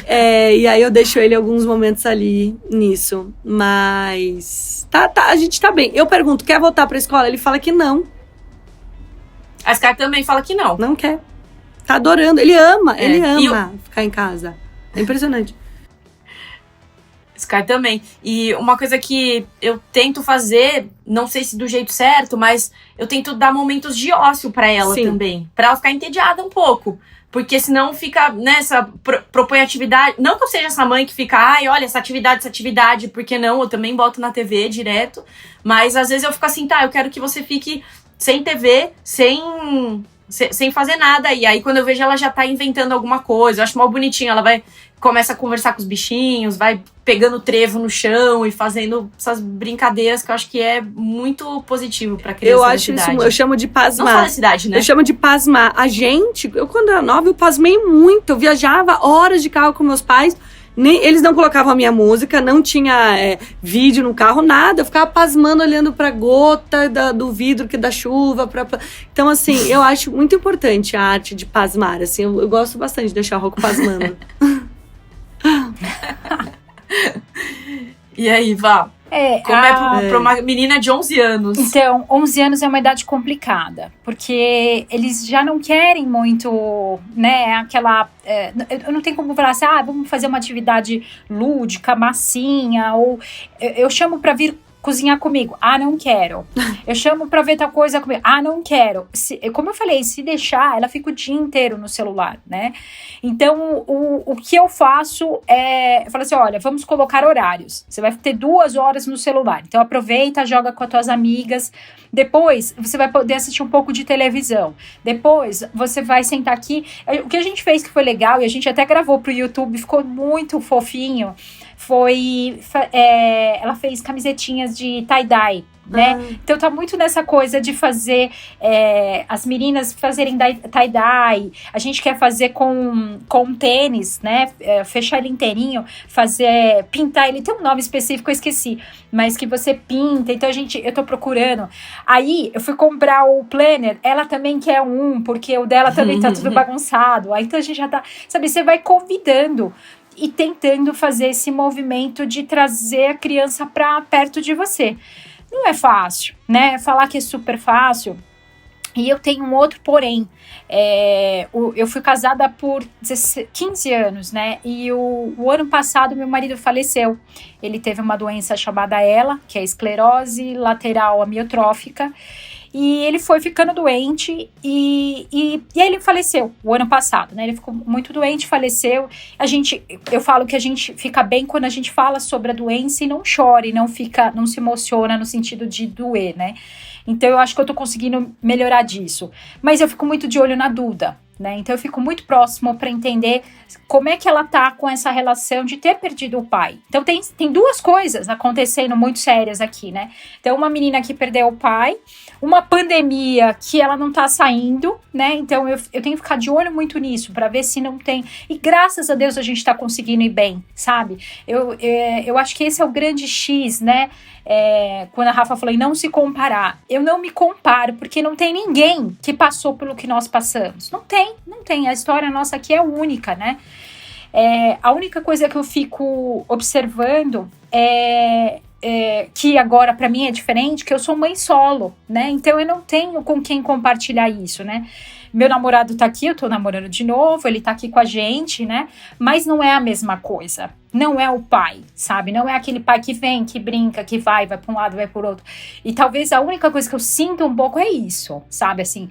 E aí eu deixo ele alguns momentos ali nisso. Mas a gente tá bem. Eu pergunto, quer voltar pra escola? Ele fala que não. A Sky também fala que não. Não quer. Tá adorando. Ele ama ficar em casa. É impressionante. Sky também. E uma coisa que eu tento fazer, não sei se do jeito certo, mas eu tento dar momentos de ócio pra ela também. Pra ela ficar entediada um pouco. Porque senão fica nessa, propõe atividade. Não que eu seja essa mãe que fica, ai, olha, essa atividade, por que não? Eu também boto na TV direto. Mas às vezes eu fico assim, eu quero que você fique sem TV, sem fazer nada. E aí quando eu vejo, ela já tá inventando alguma coisa. Eu acho mal bonitinho, começa a conversar com os bichinhos, vai pegando trevo no chão e fazendo essas brincadeiras que eu acho que é muito positivo pra criança da cidade. Eu chamo de pasmar. Não só da cidade, né? Eu chamo de pasmar. Eu quando era nova, eu pasmei muito. Eu viajava horas de carro com meus pais. Eles não colocavam a minha música, não tinha vídeo no carro, nada. Eu ficava pasmando, olhando pra gota do vidro da chuva. Então, assim, eu acho muito importante a arte de pasmar. Assim, eu gosto bastante de deixar o Rocco pasmando. E aí, Vá? Como é pra uma menina de 11 anos? Então, 11 anos é uma idade complicada, porque eles já não querem muito, né, aquela... eu não tenho como falar assim, vamos fazer uma atividade lúdica, massinha, ou... Eu chamo pra vir cozinhar comigo. Não quero. Eu chamo pra ver tal coisa comigo. Não quero. Como eu falei, se deixar, ela fica o dia inteiro no celular, né? Então, o que eu faço eu falo assim, olha, vamos colocar horários. Você vai ter 2 horas no celular. Então, aproveita, joga com as tuas amigas. Depois, você vai poder assistir um pouco de televisão. Depois, você vai sentar aqui. O que a gente fez que foi legal, e a gente até gravou pro YouTube, ficou muito fofinho, ela fez camisetinhas de tie-dye, né? Então tá muito nessa coisa de fazer as meninas fazerem tie-dye. A gente quer fazer com tênis, né? Fechar ele inteirinho, pintar ele. Tem um nome específico, eu esqueci, mas que você pinta. Então eu tô procurando. Aí eu fui comprar o planner, ela também quer porque o dela também tá tudo bagunçado. Aí então a gente já tá, sabe, você vai convidando e tentando fazer esse movimento de trazer a criança para perto de você. Não é fácil, né? Falar que é super fácil. E eu tenho um outro porém. Eu fui casada por 15 anos, né? E o ano passado meu marido faleceu. Ele teve uma doença chamada ELA, que é esclerose lateral amiotrófica. E ele foi ficando doente e aí ele faleceu o ano passado, né? Ele ficou muito doente, faleceu. Eu falo que a gente fica bem quando a gente fala sobre a doença e não chora, e não se emociona no sentido de doer, né? Então eu acho que eu tô conseguindo melhorar disso. Mas eu fico muito de olho na Duda, né? Então eu fico muito próximo para entender como é que ela tá com essa relação de ter perdido o pai. Então tem 2 coisas acontecendo muito sérias aqui, né? Então uma menina que perdeu o pai, uma pandemia que ela não tá saindo, né? Então eu tenho que ficar de olho muito nisso para ver se não tem. E graças a Deus a gente tá conseguindo ir bem, sabe? Eu acho que esse é o grande X, né? Quando a Rafa falou em não se comparar, eu não me comparo, porque não tem ninguém que passou pelo que nós passamos. Não tem. A história nossa aqui é única, né? A única coisa que eu fico observando que agora pra mim é diferente, que eu sou mãe solo, né? Então eu não tenho com quem compartilhar isso, né? Meu namorado tá aqui, eu tô namorando de novo, ele tá aqui com a gente, né? Mas não é a mesma coisa. Não é o pai, sabe? Não é aquele pai que vem, que brinca, que vai pra um lado, vai pro outro. E talvez a única coisa que eu sinto um pouco é isso, sabe? Assim,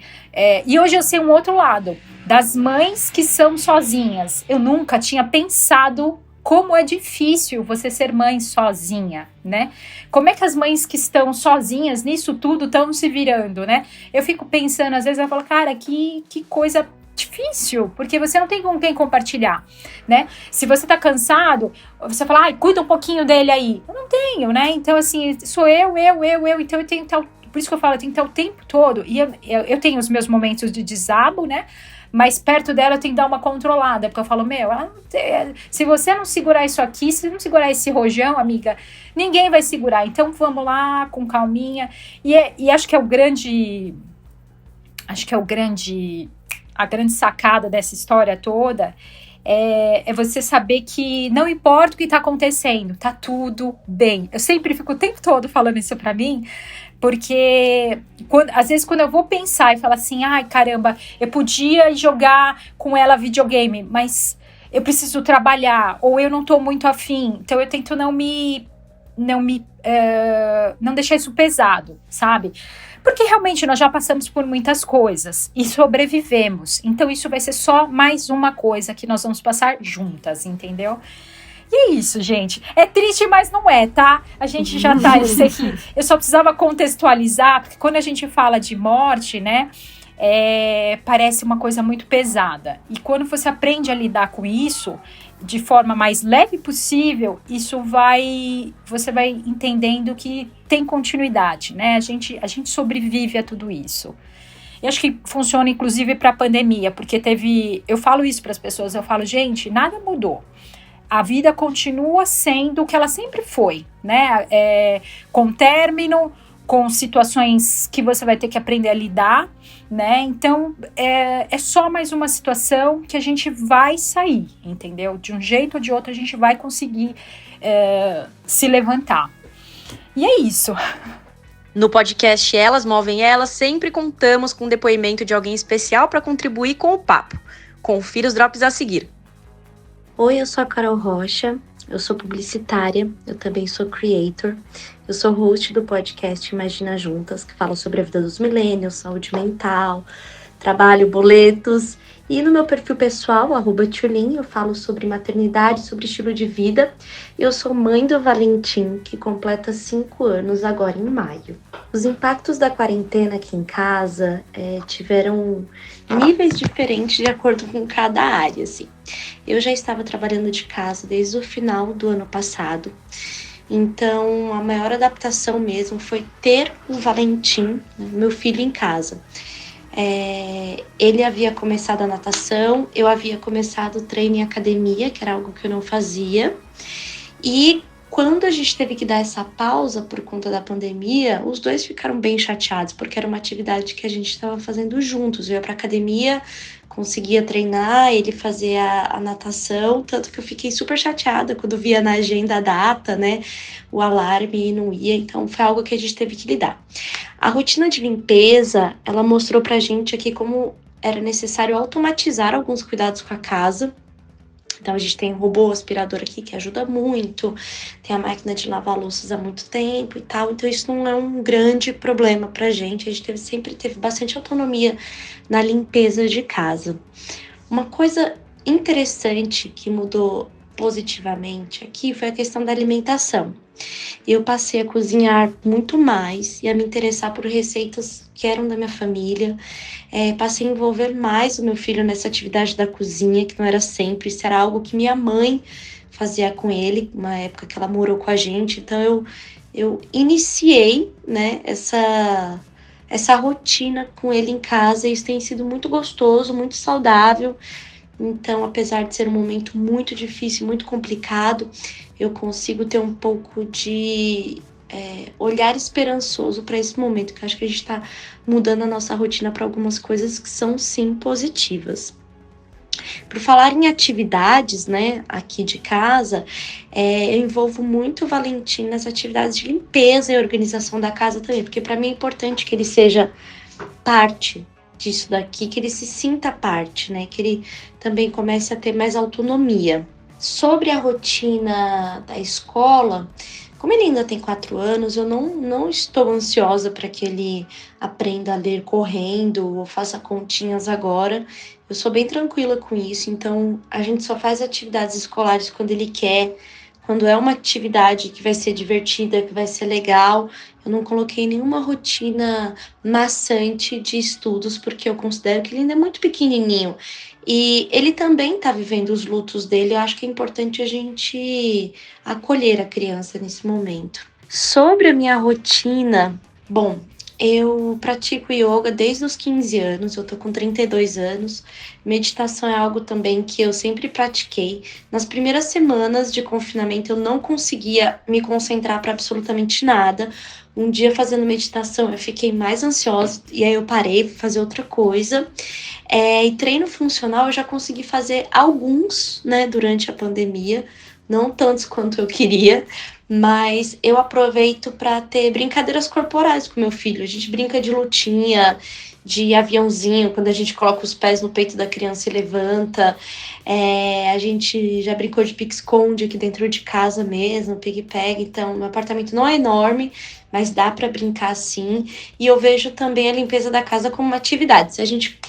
e hoje eu sei um outro lado, das mães que são sozinhas. Eu nunca tinha pensado como é difícil você ser mãe sozinha, né? Como é que as mães que estão sozinhas nisso tudo estão se virando, né? Eu fico pensando, às vezes eu falo, cara, que coisa difícil, porque você não tem com quem compartilhar, né? Se você tá cansado, você fala, cuida um pouquinho dele aí. Eu não tenho, né? Então, assim, sou eu, então eu tenho que estar, por isso que eu falo, eu tenho que estar o tempo todo, e eu tenho os meus momentos de desabo, né? Mas perto dela eu tenho que dar uma controlada, porque eu falo, se você não segurar isso aqui, se não segurar esse rojão, amiga, ninguém vai segurar. Então vamos lá, com calminha. E acho que é a grande sacada dessa história toda é você saber que não importa o que tá acontecendo, tá tudo bem. Eu sempre fico o tempo todo falando isso pra mim, porque às vezes quando eu vou pensar e falar assim, caramba, eu podia jogar com ela videogame, mas eu preciso trabalhar, ou eu não tô muito afim, então eu tento não deixar isso pesado, sabe? Porque realmente nós já passamos por muitas coisas e sobrevivemos. Então isso vai ser só mais uma coisa que nós vamos passar juntas, entendeu? E é isso, gente. É triste, mas não é, tá? A gente já tá... Eu só precisava contextualizar, porque quando a gente fala de morte, né? Parece uma coisa muito pesada. E quando você aprende a lidar com isso de forma mais leve possível, você vai entendendo que tem continuidade, né? A gente sobrevive a tudo isso. E acho que funciona inclusive para a pandemia, porque eu falo isso para as pessoas, eu falo, gente, nada mudou. A vida continua sendo o que ela sempre foi, né? Com término, com situações que você vai ter que aprender a lidar, né? Então, é só mais uma situação que a gente vai sair, entendeu? De um jeito ou de outro, a gente vai conseguir se levantar. E é isso. No podcast Elas Movem Elas, sempre contamos com o depoimento de alguém especial para contribuir com o papo. Confira os drops a seguir. Oi, eu sou a Carol Rocha, eu sou publicitária, eu também sou creator, eu sou host do podcast Imagina Juntas, que fala sobre a vida dos millennials, saúde mental, trabalho, boletos. E no meu perfil pessoal, @Tchulin, eu falo sobre maternidade, sobre estilo de vida. Eu sou mãe do Valentim, que completa 5 anos agora em maio. Os impactos da quarentena aqui em casa tiveram níveis diferentes de acordo com cada área, assim. Eu já estava trabalhando de casa desde o final do ano passado. Então, a maior adaptação mesmo foi ter o Valentim, meu filho, em casa. Ele havia começado a natação, eu havia começado o treino em academia, que era algo que eu não fazia. E quando a gente teve que dar essa pausa por conta da pandemia, os dois ficaram bem chateados, porque era uma atividade que a gente estava fazendo juntos. Eu ia para academia, conseguia treinar, ele fazia a natação, tanto que eu fiquei super chateada quando via na agenda a data, né, o alarme e não ia, então foi algo que a gente teve que lidar. A rotina de limpeza, ela mostrou pra gente aqui como era necessário automatizar alguns cuidados com a casa. Então, a gente tem um robô aspirador aqui que ajuda muito, tem a máquina de lavar louças há muito tempo e tal, então isso não é um grande problema pra gente, a gente sempre teve bastante autonomia na limpeza de casa. Uma coisa interessante que mudou positivamente aqui foi a questão da alimentação. Eu passei a cozinhar muito mais e a me interessar por receitas que eram da minha família. Passei a envolver mais o meu filho nessa atividade da cozinha, que não era sempre, isso era algo que minha mãe fazia com ele, uma época que ela morou com a gente. Então eu iniciei, né, essa rotina com ele em casa, e isso tem sido muito gostoso, muito saudável. Então, apesar de ser um momento muito difícil, muito complicado, eu consigo ter um pouco de olhar esperançoso para esse momento, que eu acho que a gente está mudando a nossa rotina para algumas coisas que são, sim, positivas. Por falar em atividades, né, aqui de casa, eu envolvo muito o Valentim nas atividades de limpeza e organização da casa também, porque para mim é importante que ele seja parte disso daqui, que ele se sinta parte, né, que ele também comece a ter mais autonomia. Sobre a rotina da escola, como ele ainda tem 4 anos, eu não estou ansiosa para que ele aprenda a ler correndo ou faça continhas agora. Eu sou bem tranquila com isso, então a gente só faz atividades escolares quando ele quer, quando é uma atividade que vai ser divertida, que vai ser legal, eu não coloquei nenhuma rotina maçante de estudos, porque eu considero que ele ainda é muito pequenininho. E ele também está vivendo os lutos dele. Eu acho que é importante a gente acolher a criança nesse momento. Sobre a minha rotina, bom, eu pratico yoga desde os 15 anos, eu tô com 32 anos. Meditação é algo também que eu sempre pratiquei. Nas primeiras semanas de confinamento eu não conseguia me concentrar para absolutamente nada. Um dia fazendo meditação eu fiquei mais ansiosa e aí eu parei para fazer outra coisa. E treino funcional eu já consegui fazer alguns, né, durante a pandemia, não tantos quanto eu queria, mas eu aproveito para ter brincadeiras corporais com meu filho. A gente brinca de lutinha, de aviãozinho, quando a gente coloca os pés no peito da criança e levanta. A gente já brincou de pique-esconde aqui dentro de casa mesmo, pigue-pegue. Então, meu apartamento não é enorme, mas dá para brincar sim. E eu vejo também a limpeza da casa como uma atividade. Se a gente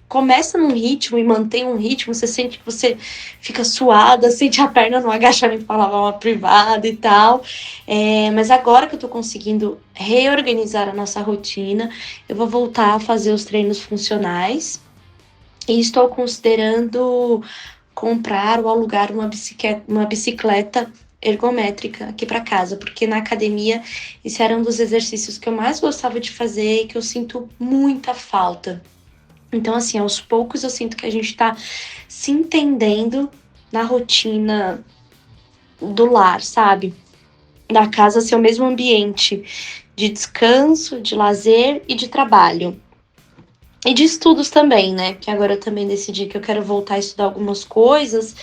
começa num ritmo e mantém um ritmo, você sente que você fica suada, sente a perna no agachamento para lavar uma privada e tal. Mas agora que eu tô conseguindo reorganizar a nossa rotina, eu vou voltar a fazer os treinos funcionais e estou considerando comprar ou alugar uma bicicleta ergométrica aqui para casa, porque na academia esse era um dos exercícios que eu mais gostava de fazer e que eu sinto muita falta. Então, assim, aos poucos eu sinto que a gente tá se entendendo na rotina do lar, sabe? Da casa ser o mesmo ambiente de descanso, de lazer e de trabalho. E de estudos também, né? Porque agora eu também decidi que eu quero voltar a estudar algumas coisas.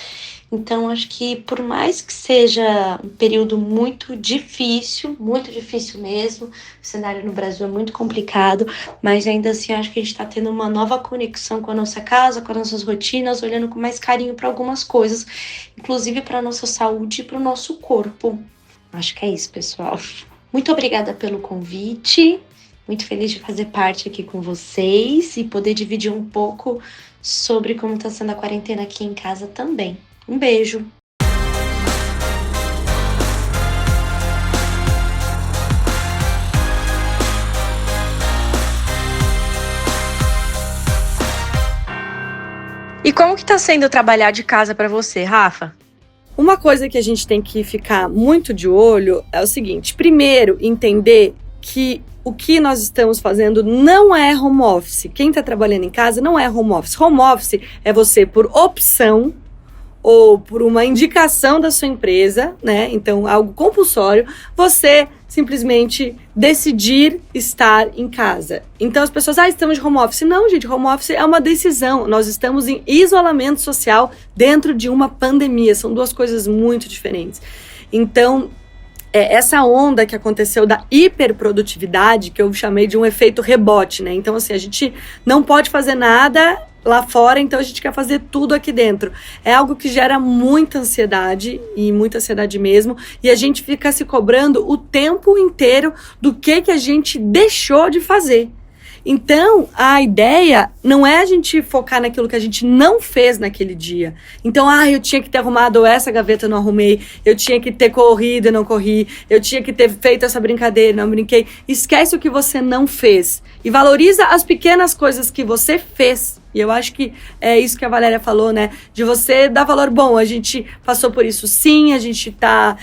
Então, acho que por mais que seja um período muito difícil mesmo, o cenário no Brasil é muito complicado, mas ainda assim acho que a gente está tendo uma nova conexão com a nossa casa, com as nossas rotinas, olhando com mais carinho para algumas coisas, inclusive para a nossa saúde e para o nosso corpo. Acho que é isso, pessoal. Muito obrigada pelo convite, muito feliz de fazer parte aqui com vocês e poder dividir um pouco sobre como está sendo a quarentena aqui em casa também. Um beijo! E como que tá sendo trabalhar de casa para você, Rafa? Uma coisa que a gente tem que ficar muito de olho é o seguinte: primeiro, entender que o que nós estamos fazendo não é home office. Quem está trabalhando em casa não é home office. Home office é você, por opção ou por uma indicação da sua empresa, né? Então, algo compulsório, você simplesmente decidir estar em casa. Então, as pessoas, estamos de home office. Não, gente, home office é uma decisão. Nós estamos em isolamento social dentro de uma pandemia. São duas coisas muito diferentes. Então, essa onda que aconteceu da hiperprodutividade, que eu chamei de um efeito rebote, né? Então, assim, a gente não pode fazer nada lá fora, então a gente quer fazer tudo aqui dentro. É algo que gera muita ansiedade, e muita ansiedade mesmo, e a gente fica se cobrando o tempo inteiro do que a gente deixou de fazer. Então, a ideia não é a gente focar naquilo que a gente não fez naquele dia. Então, eu tinha que ter arrumado essa gaveta, não arrumei. Eu tinha que ter corrido e não corri. Eu tinha que ter feito essa brincadeira, não brinquei. Esquece o que você não fez. E valoriza as pequenas coisas que você fez. E eu acho que é isso que a Valéria falou, né? De você dar valor. Bom, a gente passou por isso sim, a gente tá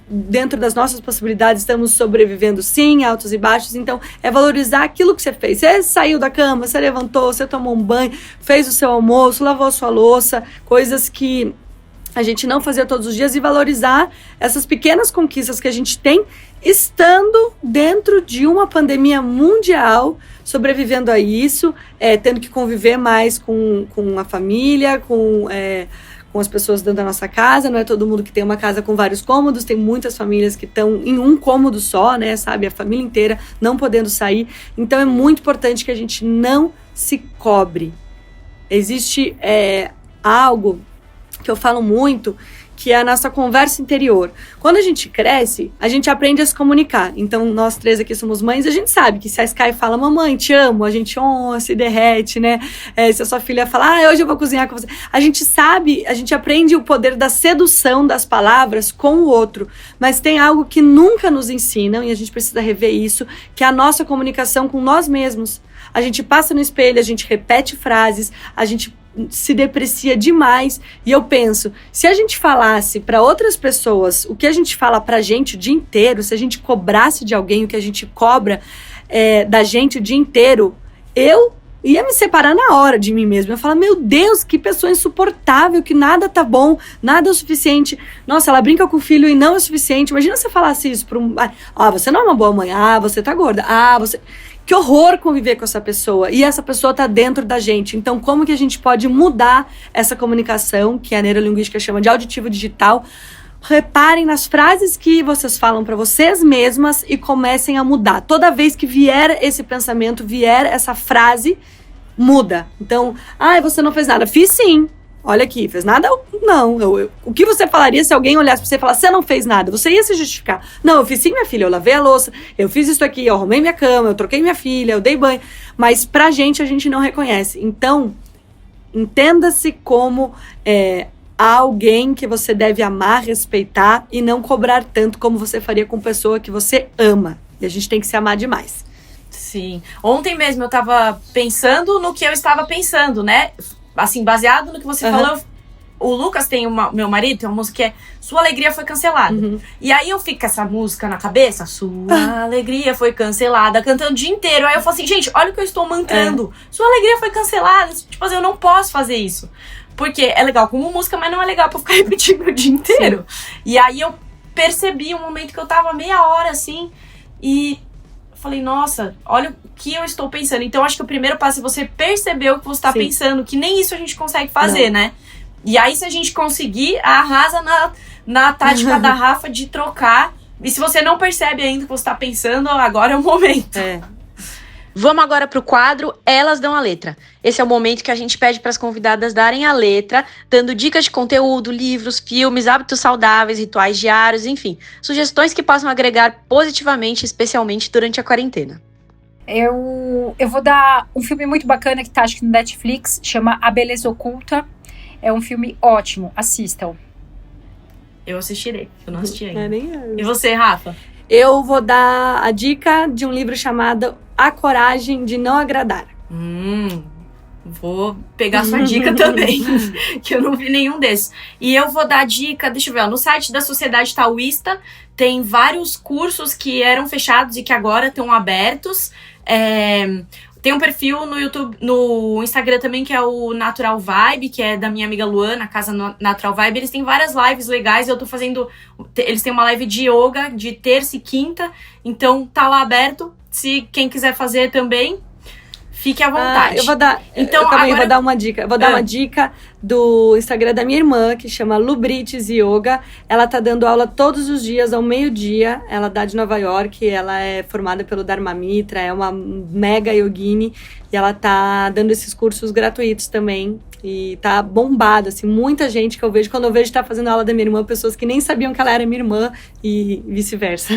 dentro das nossas possibilidades, estamos sobrevivendo sim, altos e baixos. Então, é valorizar aquilo que você fez. Você saiu da cama, você levantou, você tomou um banho, fez o seu almoço, lavou a sua louça, coisas que a gente não fazia todos os dias, e valorizar essas pequenas conquistas que a gente tem estando dentro de uma pandemia mundial, sobrevivendo a isso, tendo que conviver mais com a família, com as pessoas dentro da nossa casa. Não é todo mundo que tem uma casa com vários cômodos, tem muitas famílias que estão em um cômodo só, né, sabe? A família inteira não podendo sair. Então é muito importante que a gente não se cobre. Existe algo que eu falo muito, que é a nossa conversa interior. Quando a gente cresce, a gente aprende a se comunicar. Então, nós 3 aqui somos mães, a gente sabe que se a Sky fala, mamãe, te amo, a gente se derrete, né? Se a sua filha fala, hoje eu vou cozinhar com você. A gente sabe, a gente aprende o poder da sedução das palavras com o outro. Mas tem algo que nunca nos ensinam, e a gente precisa rever isso, que é a nossa comunicação com nós mesmos. A gente passa no espelho, a gente repete frases, a gente se deprecia demais. E eu penso, se a gente falasse para outras pessoas o que a gente fala pra gente o dia inteiro, se a gente cobrasse de alguém o que a gente cobra da gente o dia inteiro, eu ia me separar na hora de mim mesma. Eu ia falar, meu Deus, que pessoa insuportável, que nada tá bom, nada é o suficiente. Nossa, ela brinca com o filho e não é o suficiente. Imagina você falasse isso pra você não é uma boa mãe, você tá gorda, você... Que horror conviver com essa pessoa. E essa pessoa tá dentro da gente. Então, como que a gente pode mudar essa comunicação, que a neurolinguística chama de auditivo digital? Reparem nas frases que vocês falam para vocês mesmas e comecem a mudar. Toda vez que vier esse pensamento, vier essa frase, muda. Então, você não fez nada. Fiz sim. Olha aqui, fez nada? Não. O que você falaria se alguém olhasse pra você e falasse, você não fez nada? Você ia se justificar. Não, eu fiz sim, minha filha, eu lavei a louça, eu fiz isso aqui, eu arrumei minha cama, eu troquei minha filha, eu dei banho. Mas pra gente, a gente não reconhece. Então, entenda-se como alguém que você deve amar, respeitar e não cobrar tanto como você faria com pessoa que você ama. E a gente tem que se amar demais. Sim. Ontem mesmo eu tava pensando no que eu estava pensando, né? Assim, baseado no que você falou, o Lucas meu marido, tem uma música que é Sua Alegria Foi Cancelada. E aí eu fico com essa música na cabeça, Sua Alegria Foi Cancelada, cantando o dia inteiro. Aí eu falo assim, gente, olha o que eu estou mantrando. Sua alegria foi cancelada. Tipo assim, eu não posso fazer isso. Porque é legal como música, mas não é legal pra ficar repetindo o dia inteiro. Sim. E aí eu percebi um momento que eu tava meia hora assim, e falei, nossa, olha o que eu estou pensando. Então, acho que o primeiro passo é você perceber o que você está pensando, que nem isso a gente consegue fazer, né? E aí, se a gente conseguir, arrasa na tática da Rafa de trocar. E se você não percebe ainda o que você está pensando, agora é o momento. Vamos agora para o quadro Elas Dão a Letra. Esse é o momento que a gente pede para as convidadas darem a letra, dando dicas de conteúdo, livros, filmes, hábitos saudáveis, rituais diários, enfim, sugestões que possam agregar positivamente, especialmente durante a quarentena. Eu vou dar um filme muito bacana que tá, acho que no Netflix, chama A Beleza Oculta. É um filme ótimo, assistam. Eu assistirei, eu não assisti ainda. Nem eu. E você, Rafa? Eu vou dar a dica de um livro chamado A Coragem de Não Agradar. Vou pegar sua dica também, que eu não vi nenhum desses. E eu vou dar dica, deixa eu ver, no site da Sociedade Taoísta tem vários cursos que eram fechados e que agora estão abertos. Tem um perfil no YouTube, no Instagram também, que é o Natural Vibe, que é da minha amiga Luana, a Casa Natural Vibe. Eles têm várias lives legais, eu tô fazendo... Eles têm uma live de yoga de terça e quinta, então tá lá aberto. Se quem quiser fazer também, fique à vontade. Eu vou dar... Então, eu vou dar uma dica. Eu vou dar uma dica do Instagram da minha irmã, que chama Lubrites Yoga. Ela tá dando aula todos os dias, ao meio-dia. Ela dá de Nova York, ela é formada pelo Dharma Mitra, é uma mega yogini. E ela tá dando esses cursos gratuitos também. E tá bombado, assim, muita gente que eu vejo. Quando eu vejo tá fazendo aula da minha irmã, pessoas que nem sabiam que ela era minha irmã e vice-versa.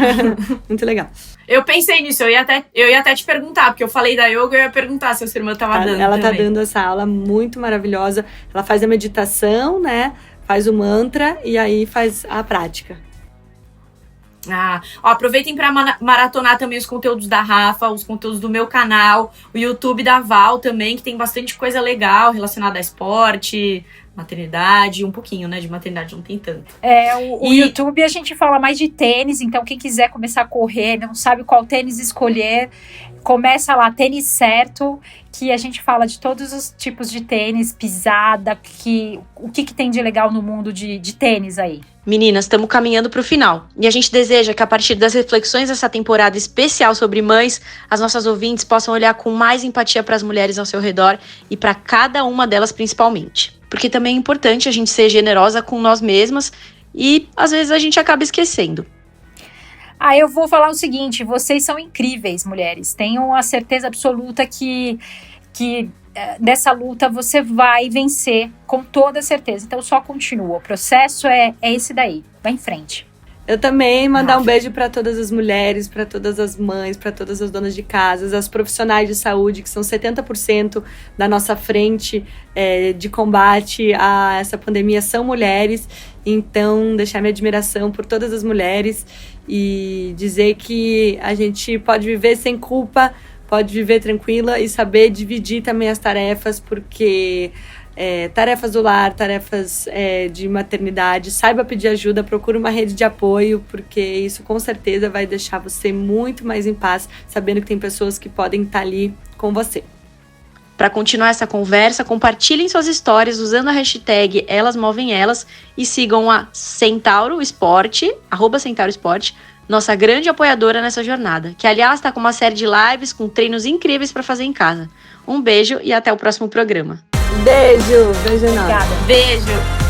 Muito legal. Eu pensei nisso, eu ia até te perguntar, porque eu falei da yoga, eu ia perguntar se a sua irmã tava dando. Ela também. Tá dando essa aula muito maravilhosa. Ela faz a meditação, né? Faz o mantra e aí faz a prática. Aproveitem para maratonar também os conteúdos da Rafa, os conteúdos do meu canal, o YouTube da Val também, que tem bastante coisa legal relacionada a esporte, maternidade, um pouquinho, né, de maternidade, não tem tanto. O YouTube a gente fala mais de tênis, então quem quiser começar a correr, não sabe qual tênis escolher, começa lá, tênis certo, que a gente fala de todos os tipos de tênis, pisada, o que tem de legal no mundo de tênis aí. Meninas, estamos caminhando para o final. E a gente deseja que a partir das reflexões dessa temporada especial sobre mães, as nossas ouvintes possam olhar com mais empatia para as mulheres ao seu redor e para cada uma delas principalmente. Porque também é importante a gente ser generosa com nós mesmas e às vezes a gente acaba esquecendo. Eu vou falar o seguinte, vocês são incríveis, mulheres. Tenham a certeza absoluta que dessa luta você vai vencer com toda certeza. Então só continua. O processo é esse daí. Vai em frente. Eu também mandar um beijo para todas as mulheres, para todas as mães, para todas as donas de casas, as profissionais de saúde, que são 70% da nossa frente de combate a essa pandemia, são mulheres. Então, deixar minha admiração por todas as mulheres e dizer que a gente pode viver sem culpa, pode viver tranquila e saber dividir também as tarefas, porque tarefas do lar, tarefas de maternidade, saiba pedir ajuda, procure uma rede de apoio, porque isso com certeza vai deixar você muito mais em paz, sabendo que tem pessoas que podem estar ali com você. Para continuar essa conversa, compartilhem suas histórias usando a hashtag #ElasMovemElas e sigam a Centauro Esporte, @CentauroEsporte, nossa grande apoiadora nessa jornada, que aliás está com uma série de lives com treinos incríveis para fazer em casa. Um beijo e até o próximo programa. Beijo enorme. Obrigada. Beijo!